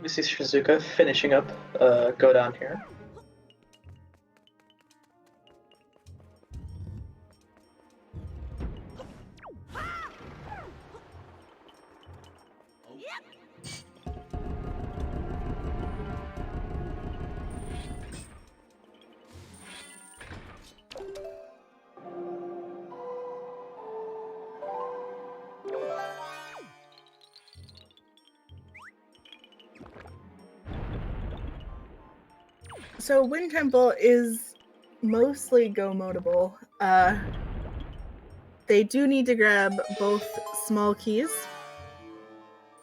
We see Shizuka finishing up Go Down here. So Wind Temple is mostly go-modable. They do need to grab both small keys.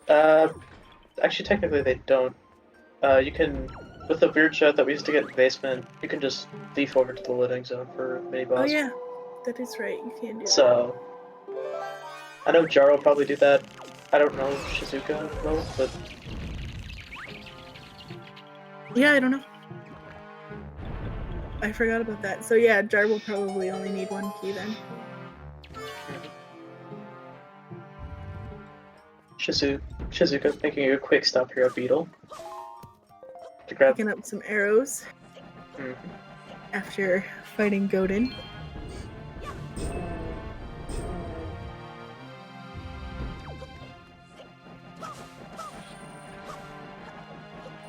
Actually, technically they don't. You can, with the weird shot that we used to get in the basement, you can just leaf over to the loading zone for mini boss. Oh yeah, that is right. You can do that. So, I know Jar will probably do that. I don't know if Shizuka will, but Yeah, I don't know. I forgot about that. So yeah, Jar will probably only need one key then. Shizuka making a quick stop here at Beetle to grab. Picking up some arrows after fighting Godin.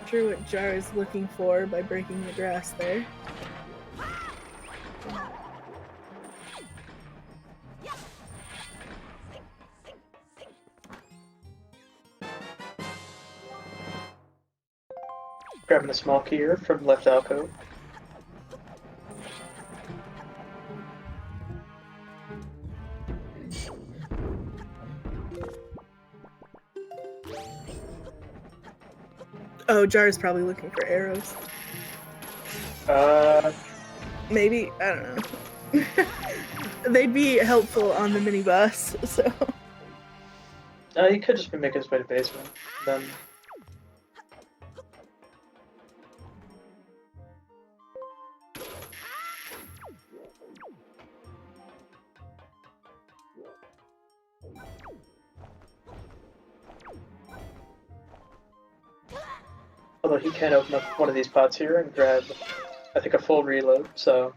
Not sure what Jar is looking for by breaking the grass there. Grabbing a small key here from left alcove. Oh, Jar is probably looking for arrows. Maybe, I don't know. They'd be helpful on the mini boss, so. He could just be making his way to basement. Then. Although he can open up one of these pots here and grab, I think, a full reload, so...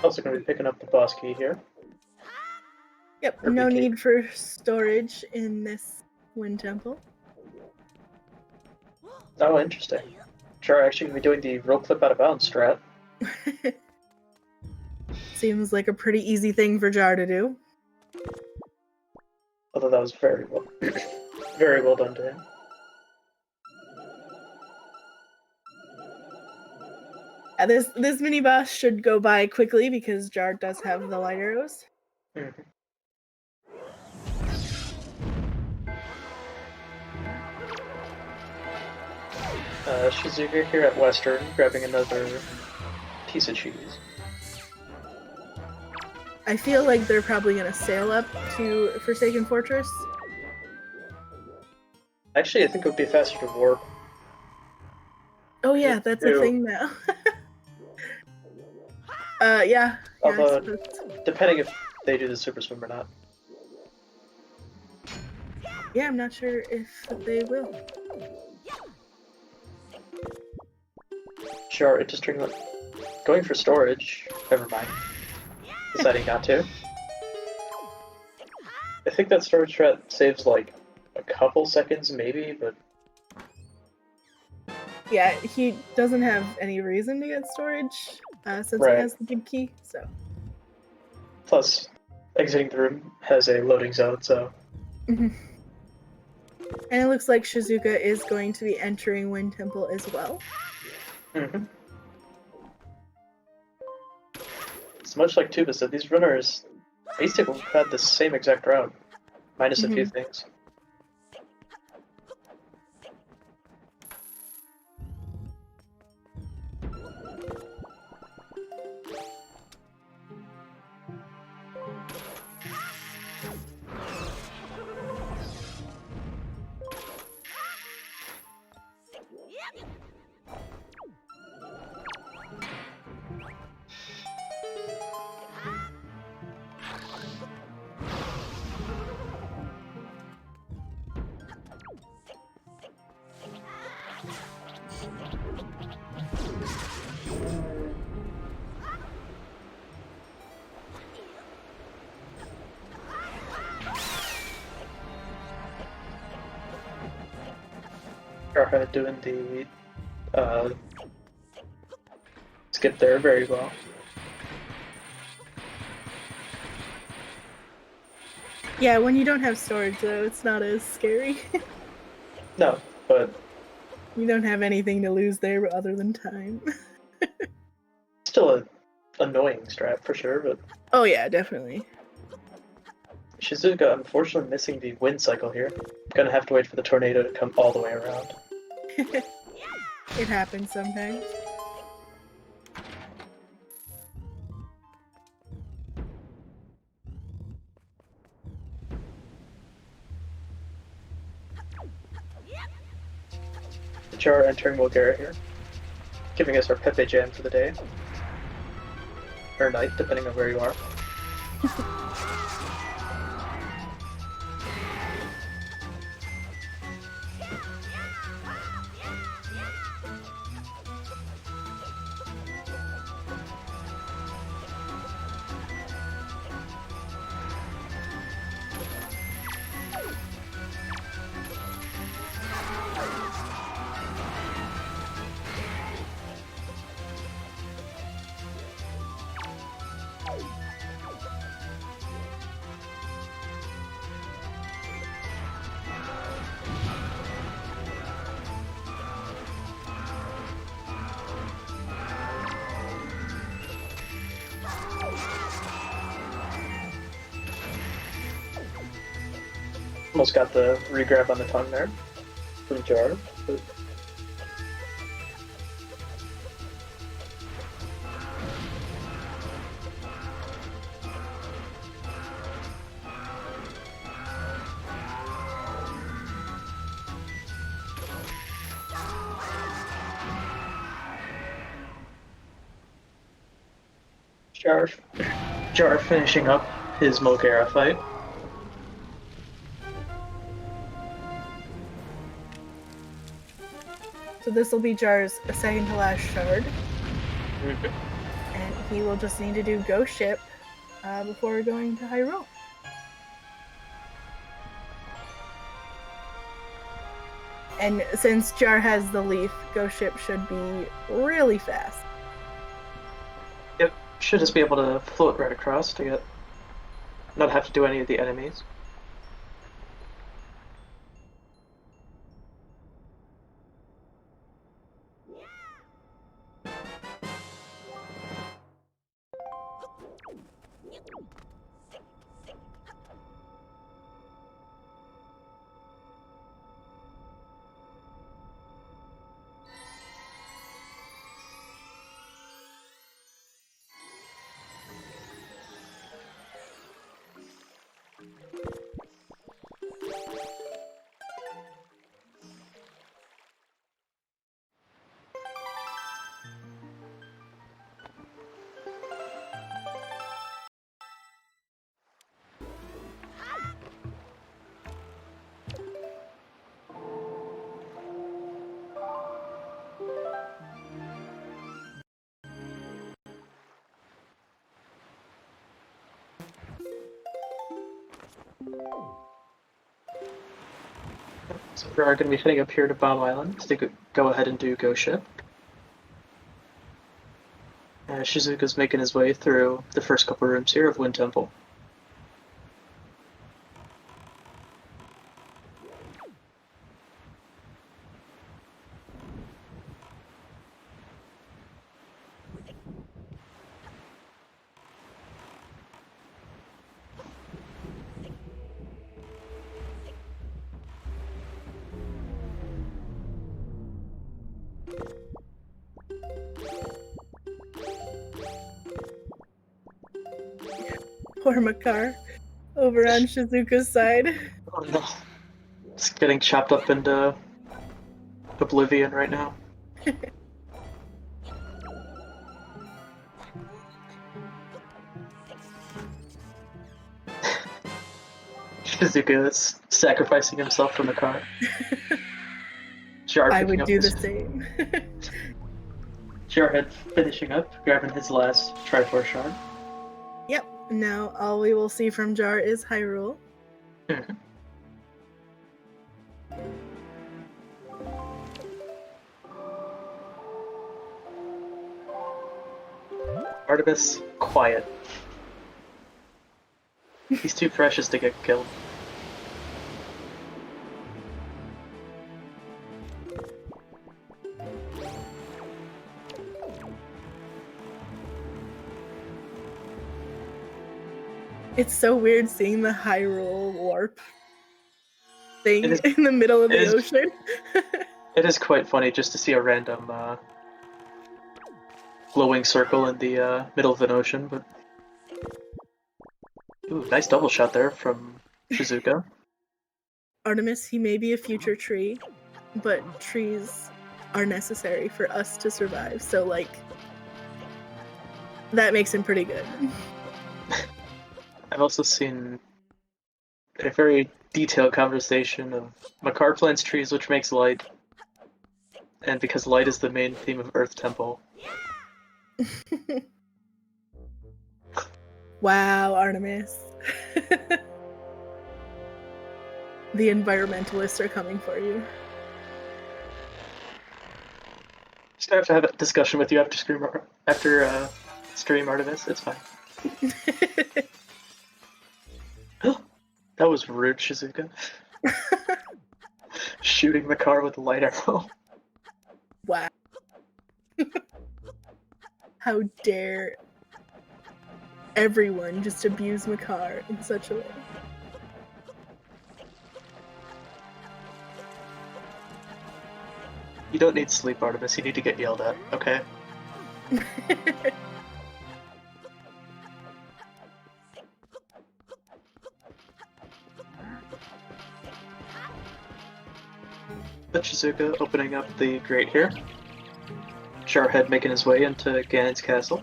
Also going to be picking up the boss key here. Yep, Or no BK. need for storage in this Wind Temple. Oh, interesting. Jar actually going to be doing the roll clip out of bounds strat. Seems like a pretty easy thing for Jar to do. Although that was very well, very well done to him. This mini boss should go by quickly because Jar does have the light arrows. Shizuka here at Western, grabbing another piece of cheese. I feel like they're probably gonna sail up to Forsaken Fortress. Actually, I think it would be faster to warp. Oh yeah, that's a thing now. Yeah. Although, I suppose. depending if they do the super swim or not. Yeah, I'm not sure if they will. Sure, interesting. Going for storage. Never mind. Deciding not to. I think that storage threat saves like a couple seconds, maybe, but Yeah, he doesn't have any reason to get storage since Right. he has the big key. So. plus exiting the room has a loading zone, so And it looks like Shizuka is going to be entering Wind Temple as well. Mm-hmm. It's much like Tuba said, these runners basically had the same exact route, minus a few things. Jarhead doing the skip there very well. Yeah, when you don't have storage though, it's not as scary. No, but You don't have anything to lose there other than time. still a annoying strat for sure, but Oh yeah, definitely. Shizuka unfortunately missing the wind cycle here. Gonna have to wait for the tornado to come all the way around. It happens sometimes. The Jar entering Mulgara here, giving us our Pepe Jam for the day. Or night, depending on where you are. Almost got the regrab on the tongue there from Jar. But Jar finishing up his Mulgara fight. So this will be Jar's second to last shard. And he will just need to do Ghost Ship before going to Hyrule. And since Jar has the leaf, Ghost Ship should be really fast. Yep, should just be able to float right across to get not have to do any of the enemies. So we are going to be heading up here to Bomb Island to go ahead and do Ghost Ship. Shizuka's making his way through the first couple rooms here of Wind Temple. Poor Makar over on Shizuka's side. Oh no. It's getting chopped up into oblivion right now. Shizuka is sacrificing himself for the car. Jar I picking would up do the his- same. Jarhead finishing up, grabbing his last Triforce shard. Yep, now all we will see from Jar is Hyrule. Mhm. Artemis, quiet. He's too precious to get killed. It's so weird seeing the Hyrule warp thing It is- in the middle of it the is- ocean. It is quite funny just to see a random glowing circle in the middle of an ocean, but... Ooh, nice double shot there from Shizuka. Artemis, he may be a future tree, but trees are necessary for us to survive. So, like, that makes him pretty good. I've also seen a very detailed conversation of Makar plants trees which makes light, and because light is the main theme of Earth Temple. Wow, Artemis. The environmentalists are coming for you. Just gonna have to have a discussion with you after stream Artemis, it's fine. That was rude, Shizuka. Shooting Makar with a light arrow. Wow. How dare everyone just abuse Makar in such a way. You don't need sleep, Artemis, you need to get yelled at, okay? But Shizuka opening up the grate here. Jarhead making his way into Ganon's castle.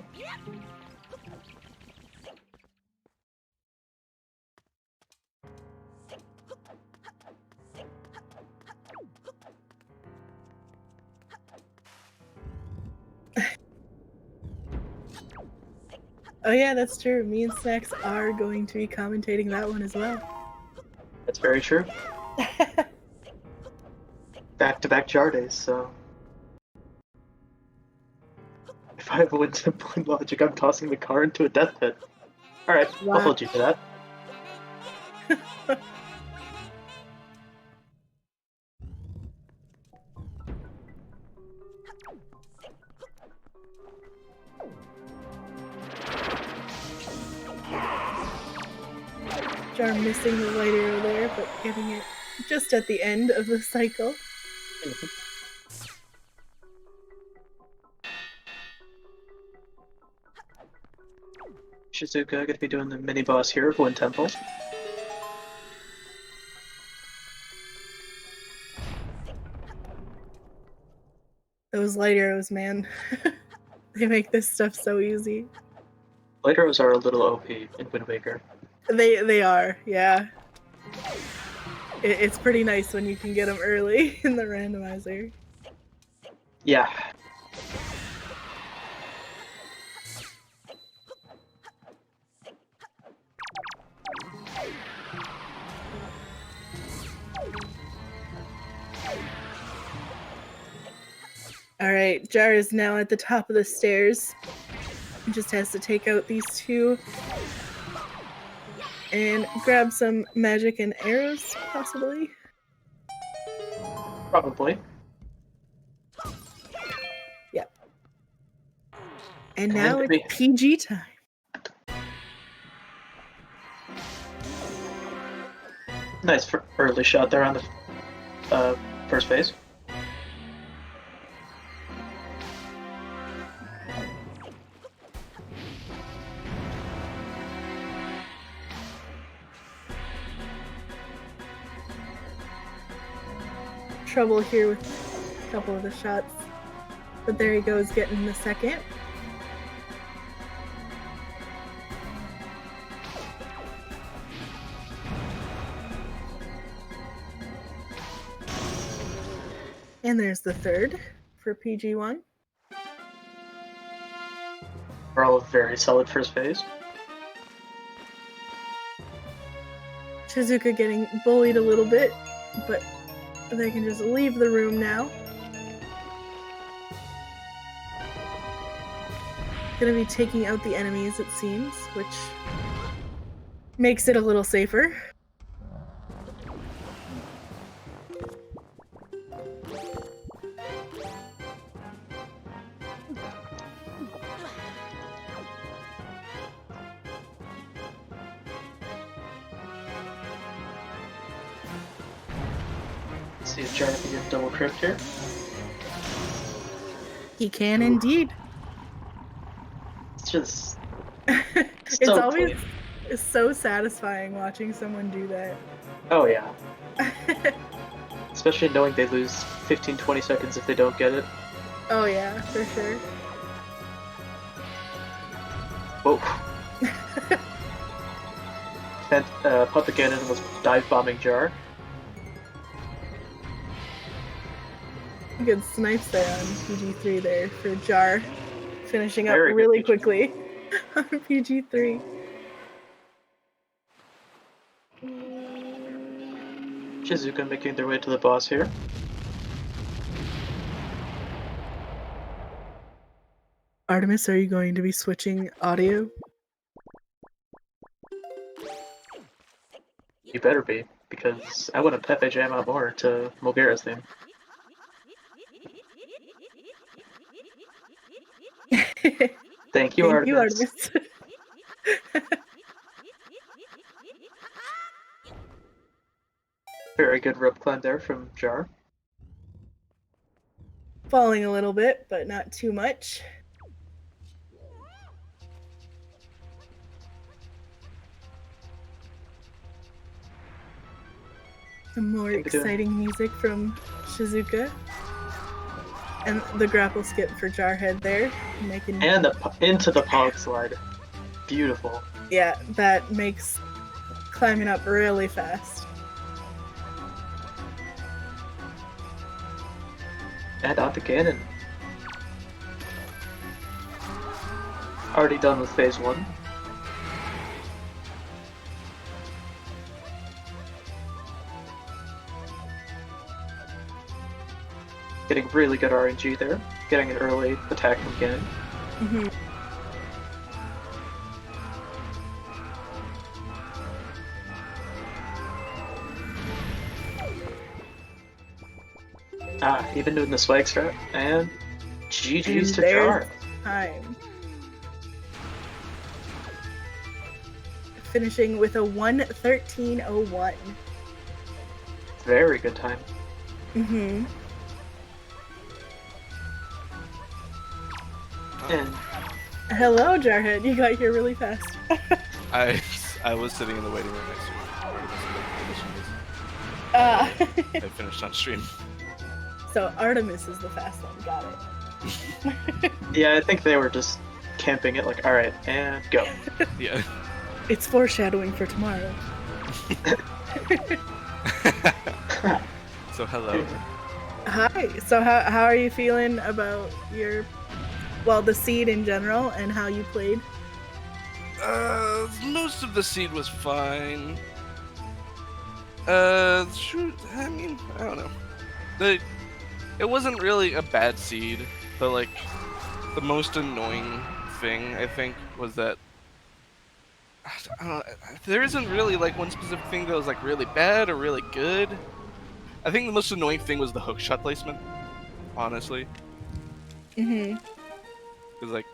Oh yeah, that's true. Me and Snacks are going to be commentating that one as well. That's very true. Back-to-back Jar days, so... If I have a win simple in logic, I'm tossing the car into a death pit. Alright, I'll Wow. hold you to that. Jar missing the light arrow there, but getting it just at the end of the cycle. Shizuka gonna be doing the mini-boss here of Wind Temple. Those light arrows, man. They make this stuff so easy. Light arrows are a little OP in Wind Waker. They are, yeah. It's pretty nice when you can get them early in the randomizer. Yeah. Alright, Jar is now at the top of the stairs. He just has to take out these two and grab some magic and arrows, possibly. Probably. Yep. And And now maybe- it's PG time. Nice early shot there on the first phase. trouble here with a couple of the shots. But there he goes, getting the second. And there's the third for PG1. We're all a very solid first phase. Shizuka getting bullied a little bit, but they can just leave the room now. Gonna be taking out the enemies, it seems, which makes it a little safer. See if Jarhead can get double crypt here. He can indeed. It's just It's so always clean. it's so satisfying watching someone do that. Oh yeah. Especially knowing they lose 15-20 seconds if they don't get it. Oh yeah, for sure. Whoa. And Puppet Ganon was dive bombing Jar. Good snipes there on PG3 there for Jar. Finishing up Very good really PG. quickly on PG3. Shizuka making their way to the boss here. Artemis, are you going to be switching audio? You better be, because I want to Pepe Jam out more to Mulgara's theme. Thank you, Thank you, Artemis. Artemis. Very good rope climb there from Jar. Falling a little bit, but not too much. Some more Think they're doing- exciting music from Shizuka. And the grapple skip for Jarhead there. Making And into the pog slide. Beautiful. yeah, that makes climbing up really fast. And onto Ganon. Already done with phase 1. Getting really good RNG there. Getting an early attack from Ganon. Mm-hmm. Even doing the swag strat. And GG's to there's Jar. time. Finishing with a 1:13:01. Very good time. Mm-hmm. And Hello, Jarhead. You got here really fast. I was sitting in the waiting room next to Artemis. Uh, I finished on stream. so Artemis is the fast one. Got it. yeah, I think they were just camping it like, alright, and go. Yeah. It's foreshadowing for tomorrow. So hello. Hi. So how are you feeling about your, well, the seed in general and how you played? Most of the seed was fine. Shoot, I mean, I don't know. It wasn't really a bad seed, but like, the most annoying thing, I think, was that I don't know, there isn't really like one specific thing that was like really bad or really good. I think the most annoying thing was the hook shot placement, honestly. Mm-hmm. Because like,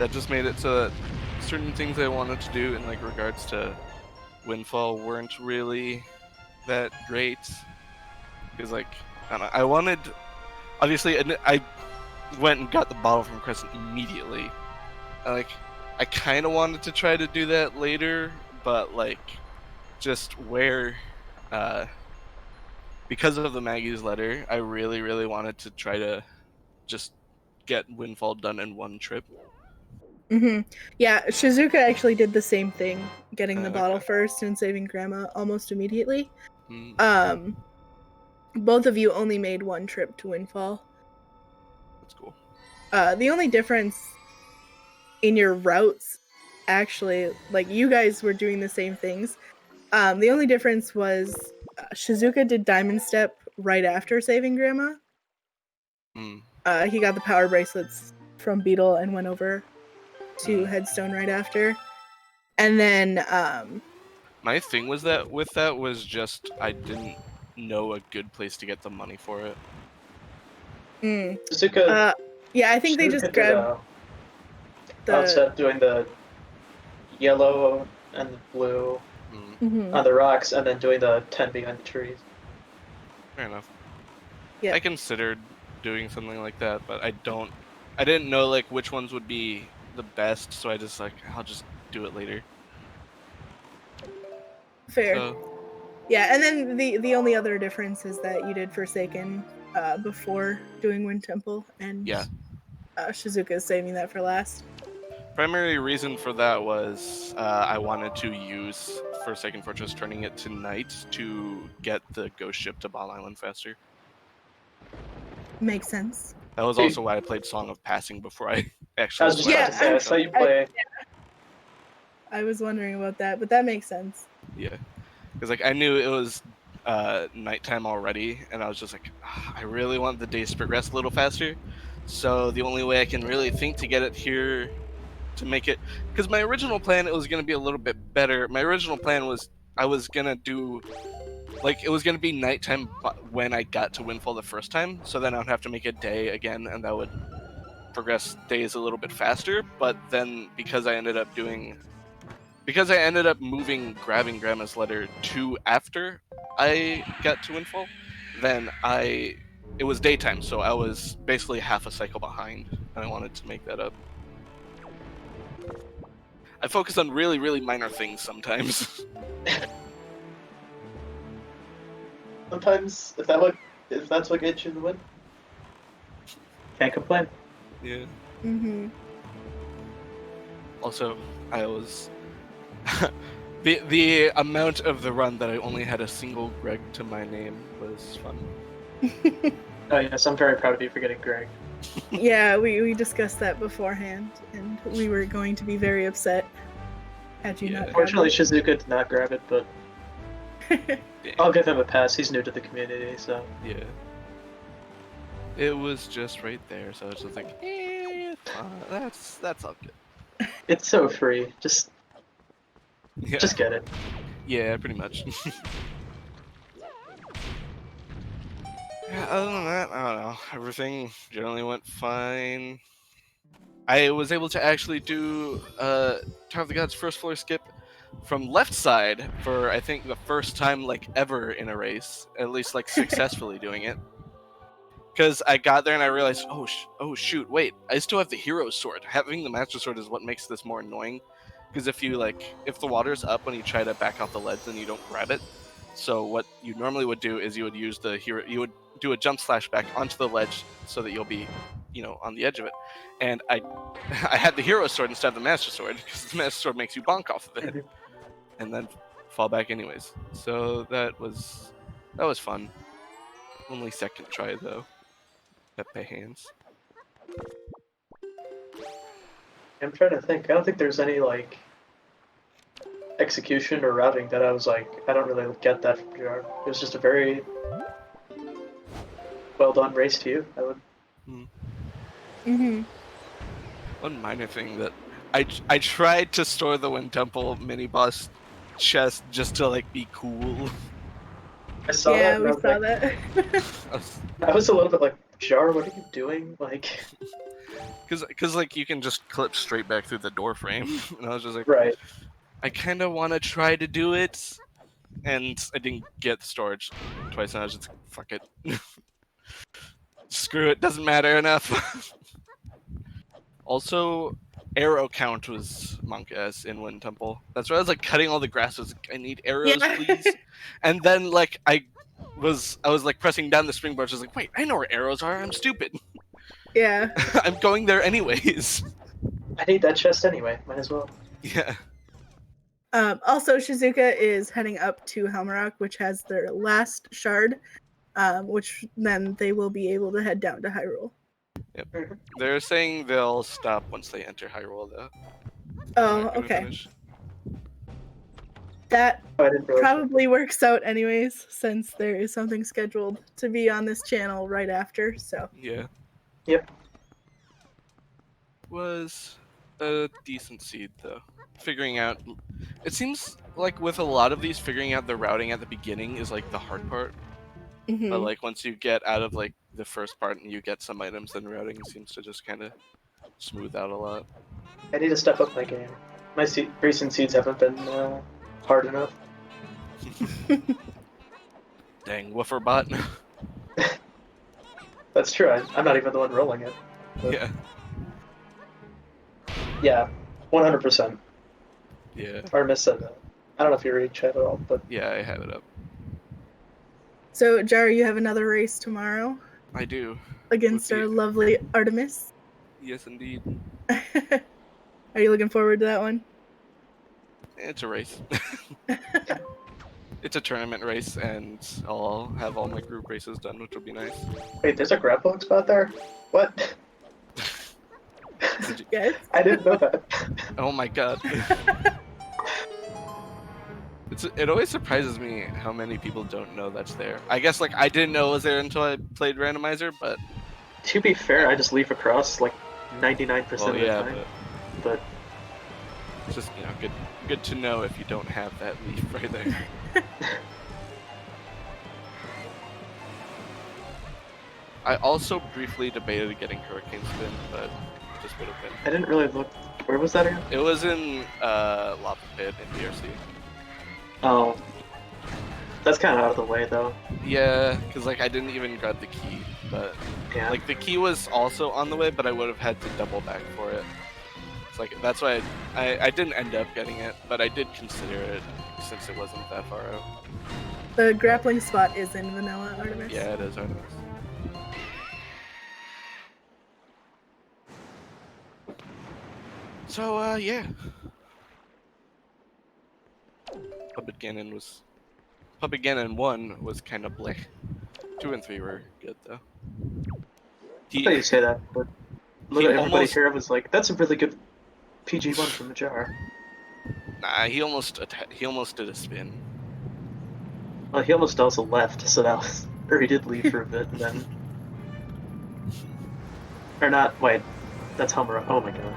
that just made it so that certain things I wanted to do in like regards to Windfall weren't really that great. Because like, I don't know, I wanted, obviously, and I went and got the bottle from Crescent immediately. And like, I kind of wanted to try to do that later, but like, just where because of the Maggie's letter, I really, really wanted to try to just get Windfall done in one trip. Yeah, Shizuka actually did the same thing, getting the bottle Okay. first and saving Grandma almost immediately. Mm, Both of you only made one trip to Windfall. that's cool. The only difference in your routes, actually, like you guys were doing the same things. The only difference was Shizuka did Diamond Step right after saving Grandma. Mm. He got the power bracelets from Beetle and went over to Headstone right after. And then My thing was that with that was just I didn't know a good place to get the money for it. Shizuka, yeah, I think they just Shizuka did grabbed the outstep doing the yellow and the blue on the rocks, and then doing the 10 behind the trees. Fair enough. Yeah. I considered doing something like that, but I didn't know like which ones would be the best, so I just like I'll just do it later. Fair. So, Yeah, and then the only other difference is that you did Forsaken before doing Wind Temple, and yeah. Shizuka is saving that for last. Primary reason for that was I wanted to use Forsaken Fortress, turning it to night to get the ghost ship to Ball Island faster. Makes sense. That was also why I played Song of Passing before I actually. I was just about to say, I saw you play. I was wondering about that, but that makes sense. Yeah, because like I knew it was nighttime already, and I was just like, I really want the days to progress a little faster. So the only way I can really think to get it here to make it, because my original plan, it was going to be a little bit better. My original plan was I was going to do, like, it was going to be nighttime when I got to Windfall the first time, so then I would have to make it day again, and that would progress days a little bit faster. But then because I ended up moving grabbing Grandma's letter to after I got to Windfall, then it was daytime, so I was basically half a cycle behind, and I wanted to make that up. I focus on really, really minor things sometimes. Sometimes, if that's what gets you the win, can't complain. Yeah. Also, I was the amount of the run that I only had a single Greg to my name was fun. Oh yes, I'm very proud of you for getting Greg. Yeah, we discussed that beforehand, and we were going to be very upset had you not. Fortunately, Shizuka did not grab it, but I'll give him a pass. He's new to the community, so. Yeah. It was just right there, so it's just like, that's all good. It's so free. Just get it. Yeah, pretty much. Yeah, other than that, I don't know. Everything generally went fine. I was able to actually do Tower of the Gods first floor skip from left side for I think the first time like ever in a race, at least like successfully doing it. Because I got there and I realized, oh shoot, wait, I still have the hero sword. Having the master sword is what makes this more annoying. Because if the water's up when you try to back off the ledge, then you don't grab it. So what you normally would do is you would use the hero, you would do a jump slash back onto the ledge so that you'll be, on the edge of it. And I had the hero sword instead of the master sword because the master sword makes you bonk off of it and then fall back anyways. So that was fun. Only second try though. Pepe hands. I'm trying to think. I don't think there's any like execution or routing that I was like, I don't really get that from JR. It was just a very well done race to you. I would. One minor thing that I tried to store the Wind Temple mini boss chest just to like be cool. I saw that. Yeah, we saw that. I was a little bit like, Jar, what are you doing? Like, because like you can just clip straight back through the door frame, and I was just like, right. I kind of want to try to do it, and I didn't get the storage twice, and I was just like, fuck it, screw it, doesn't matter enough. Also, arrow count was monk-ass in Wind Temple. That's why I was like cutting all the grass. I was like, I need arrows, please. And then like I was like pressing down the springboard. I was like, wait, I know where arrows are. I'm stupid. Yeah. I'm going there anyways. I need that chest anyway. Might as well. Yeah. Also, Shizuka is heading up to Helmrock, which has their last shard, which then they will be able to head down to Hyrule. Yep. They're saying they'll stop once they enter Hyrule, though. Oh, They're not gonna okay. finish. That Oh, I didn't realize probably works out anyways, since there is something scheduled to be on this channel right after, so. Yeah. Yep. Was a decent seed, though. Figuring out... It seems like with a lot of these, figuring out the routing at the beginning is like the hard part. Mhm. But like once you get out of like the first part and you get some items, then routing seems to just kind of smooth out a lot. I need to step up my game. My recent seeds haven't been hard enough. Dang, woofer bot. That's true. I'm not even the one rolling it. But Yeah. yeah, 100%. Yeah. Artemis said that. I don't know if you read chat at all, but Yeah, I have it up. So, Jar, you have another race tomorrow I do. against With our the- lovely Artemis. Yes, indeed. Are you looking forward to that one? It's a race. It's a tournament race, and I'll have all my group races done, which will be nice. wait, there's a grappling spot there? What? Yes. I didn't know that. Oh my god. It always surprises me how many people don't know that's there. I guess like I didn't know it was there until I played Randomizer, but To be fair, I just leave across like 99% well, of the yeah, time. but But it's just good to know if you don't have that leaf right there. I also briefly debated getting Hurricane Spin, but just would have been. I didn't really look. Where was that again? It was in Lava Pit in DRC. Oh. That's kind of out of the way, though. Yeah, because like I didn't even grab the key, but Yeah. like the key was also on the way, but I would have had to double back for it. It's like that's why I didn't end up getting it, but I did consider it since it wasn't that far out. The grappling spot is in Vanilla Artemis. Yeah, it is Artemis. So yeah. Puppet Ganon 1 was kind of blech. 2 and 3 were good though. I thought you say that, but look He at everybody almost- here was like, that's a really good PG1 from the jar. Nah, he almost did a spin. Well, he almost also left, so that was... Or he did leave for a bit, and then... Or not, wait. That's Hummer. Oh my god.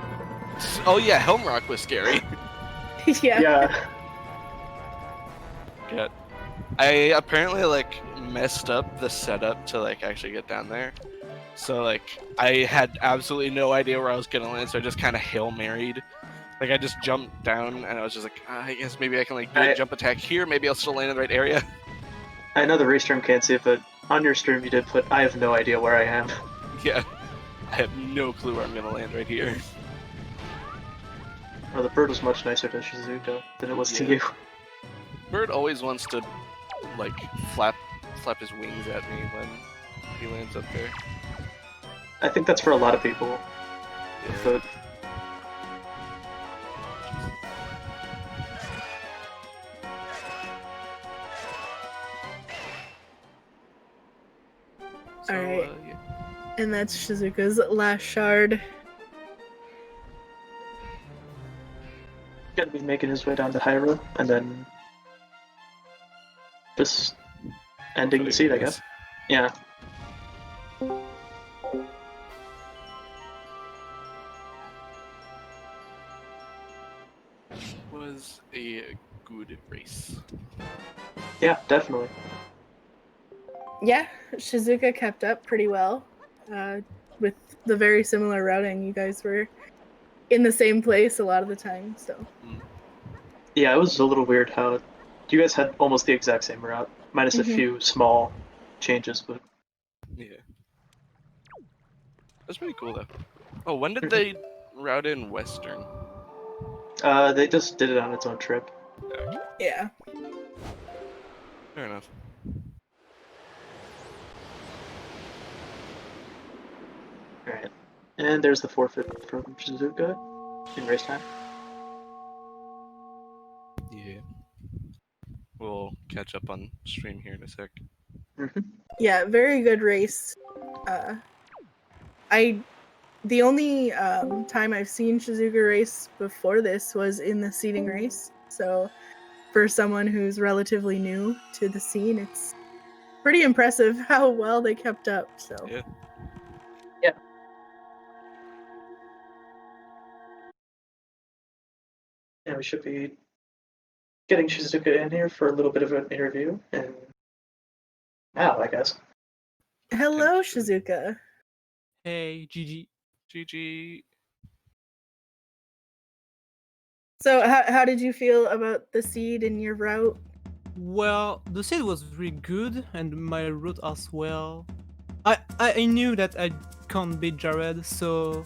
Oh yeah, Helmrock was scary. Yeah. Yeah. Yeah. I apparently like messed up the setup to like actually get down there. So like I had absolutely no idea where I was gonna land, so I just kind of Hail Married. Like I just jumped down and I was just like, I guess maybe I can like do a jump attack here. Maybe I'll still land in the right area. I know the restream can't see it, but on your stream you did put, I have no idea where I am. Yeah. I have no clue where I'm gonna land right here. Well, the bird was much nicer to Shizuka than it was to Yeah. you. Bird always wants to like flap his wings at me when he lands up there. I think that's for a lot of people. Yeah. But So, Alright. yeah. And that's Shizuka's last shard. gonna be making his way down to Hyrule, and then just ending the seed, I guess. Yeah. Was a good race. Yeah, definitely. Yeah, Shizuka kept up pretty well with the very similar routing. You guys were in the same place a lot of the time, so. Yeah, it was a little weird how you guys had almost the exact same route, minus a few small changes, but Yeah. That's pretty cool though. Oh, when did they route in Western? they just did it on its own trip. Yeah. Fair enough. Alright. And there's the forfeit from Shizuka in race time. Yeah. We'll catch up on stream here in a sec. Yeah, very good race. The only time I've seen Shizuka race before this was in the seeding race. So for someone who's relatively new to the scene, it's pretty impressive how well they kept up. So Yeah. Yeah, we should be getting Shizuka in here for a little bit of an interview, and now, I guess. hello, Shizuka. Hey, GG. GG. So how did you feel about the seed in your route? Well, the seed was really good, and my route as well. I knew that I can't beat Jared, so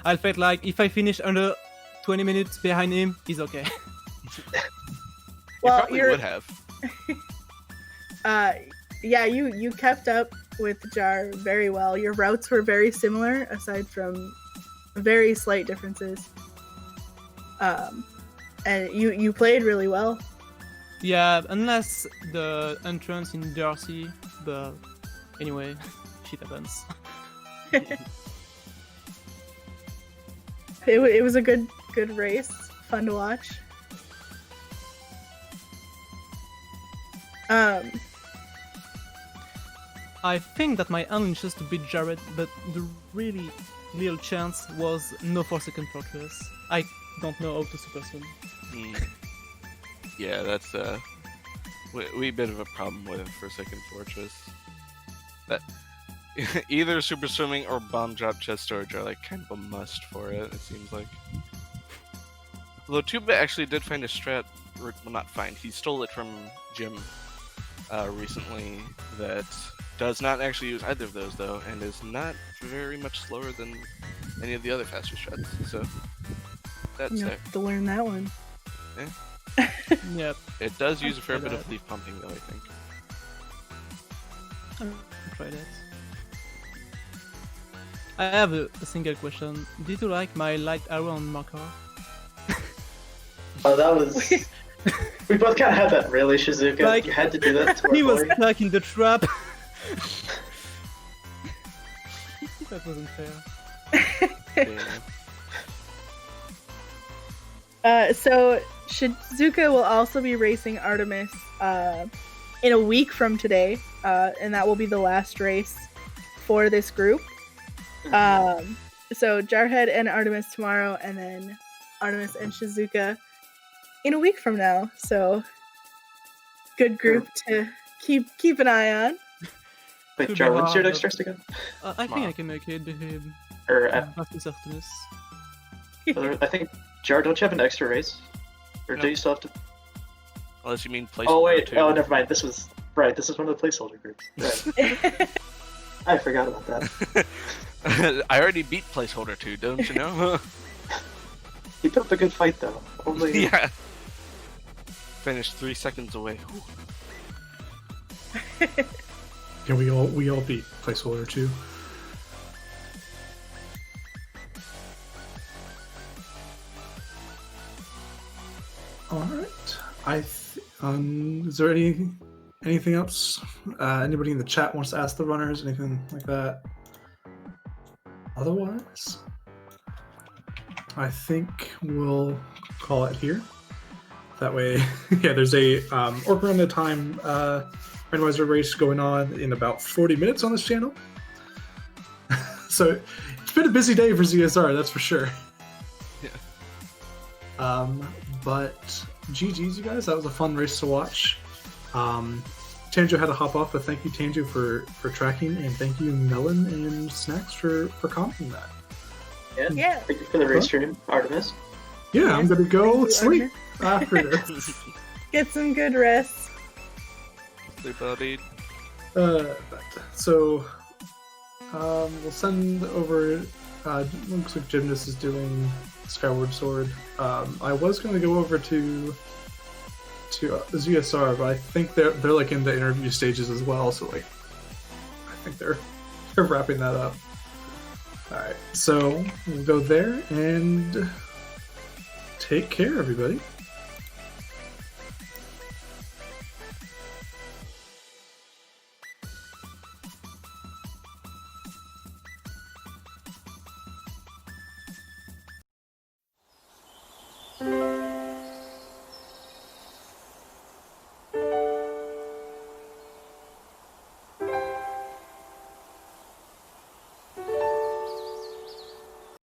I felt like if I finish under 20 minutes behind him, he's okay. Well, you probably would have. Yeah, you kept up with Jar very well. Your routes were very similar, aside from very slight differences. And you played really well. Yeah, unless the entrance in Darcy, but anyway, shit happens. It was a good race, fun to watch. I think that my aim is just to beat Jared, but the really little chance was no 4-second fortress. I don't know how to super swim. Yeah, that's we bit of a problem with for second fortress. That either super swimming or bomb drop chest storage are like kind of a must for it. It seems like. Although Tuba actually did find a strat, well, not find. He stole it from Jim recently. That does not actually use either of those though, and is not very much slower than any of the other faster strats. So that's You there. have to learn that one. Yep. It does use a fair I'll try bit of that. leaf pumping though, I think. I'll try that. I have a single question. Did you like my light arrow on marker? Oh, that was... We both kind of had that, really, Shizuka. Like- You had to do that to our He was boy. stuck in the trap. That wasn't fair. Damn. So Shizuka will also be racing Artemis in a week from today, and that will be the last race for this group. So Jarhead and Artemis tomorrow, and then Artemis and Shizuka in a week from now. So good group to keep an eye on. Wait, To Jar, be when's your hard, next race again? I think Tomorrow. I can make it. Or, Versus Artemis. I think, Jar, don't you have an extra race? Or do No. you still have to... Unless you mean placeholder Oh, wait. too. Oh, never mind. This was... Right, this is one of the placeholder groups. Right. I forgot about that. I already beat placeholder 2, don't you know? He put up a good fight, though. Only... Yeah. Finished 3 seconds away. Yeah, we all beat placeholder 2. All right. Is there anything else? Anybody in the chat wants to ask the runners? Anything like that? Otherwise, I think we'll call it here. That way, yeah. There's a Orc Run at a Time randomizer race going on in about 40 minutes on this channel. So it's been a busy day for ZSR, that's for sure. Yeah. But GG's, you guys. That was a fun race to watch. Tanjo had to hop off, but thank you, Tanjo, for tracking, and thank you, Melon and Snacks, for commenting that. Yeah. Thank you for the race stream, Artemis. Yeah, I'm gonna go Thank you, sleep after this. Get some good rest. Sleep, buddy. So we'll send over. Looks like Gymnast is doing Skyward Sword. I was going to go over to ZSR, but I think they're like in the interview stages as well. So like, I think they're wrapping that up. All right, so we'll go there and take care, everybody.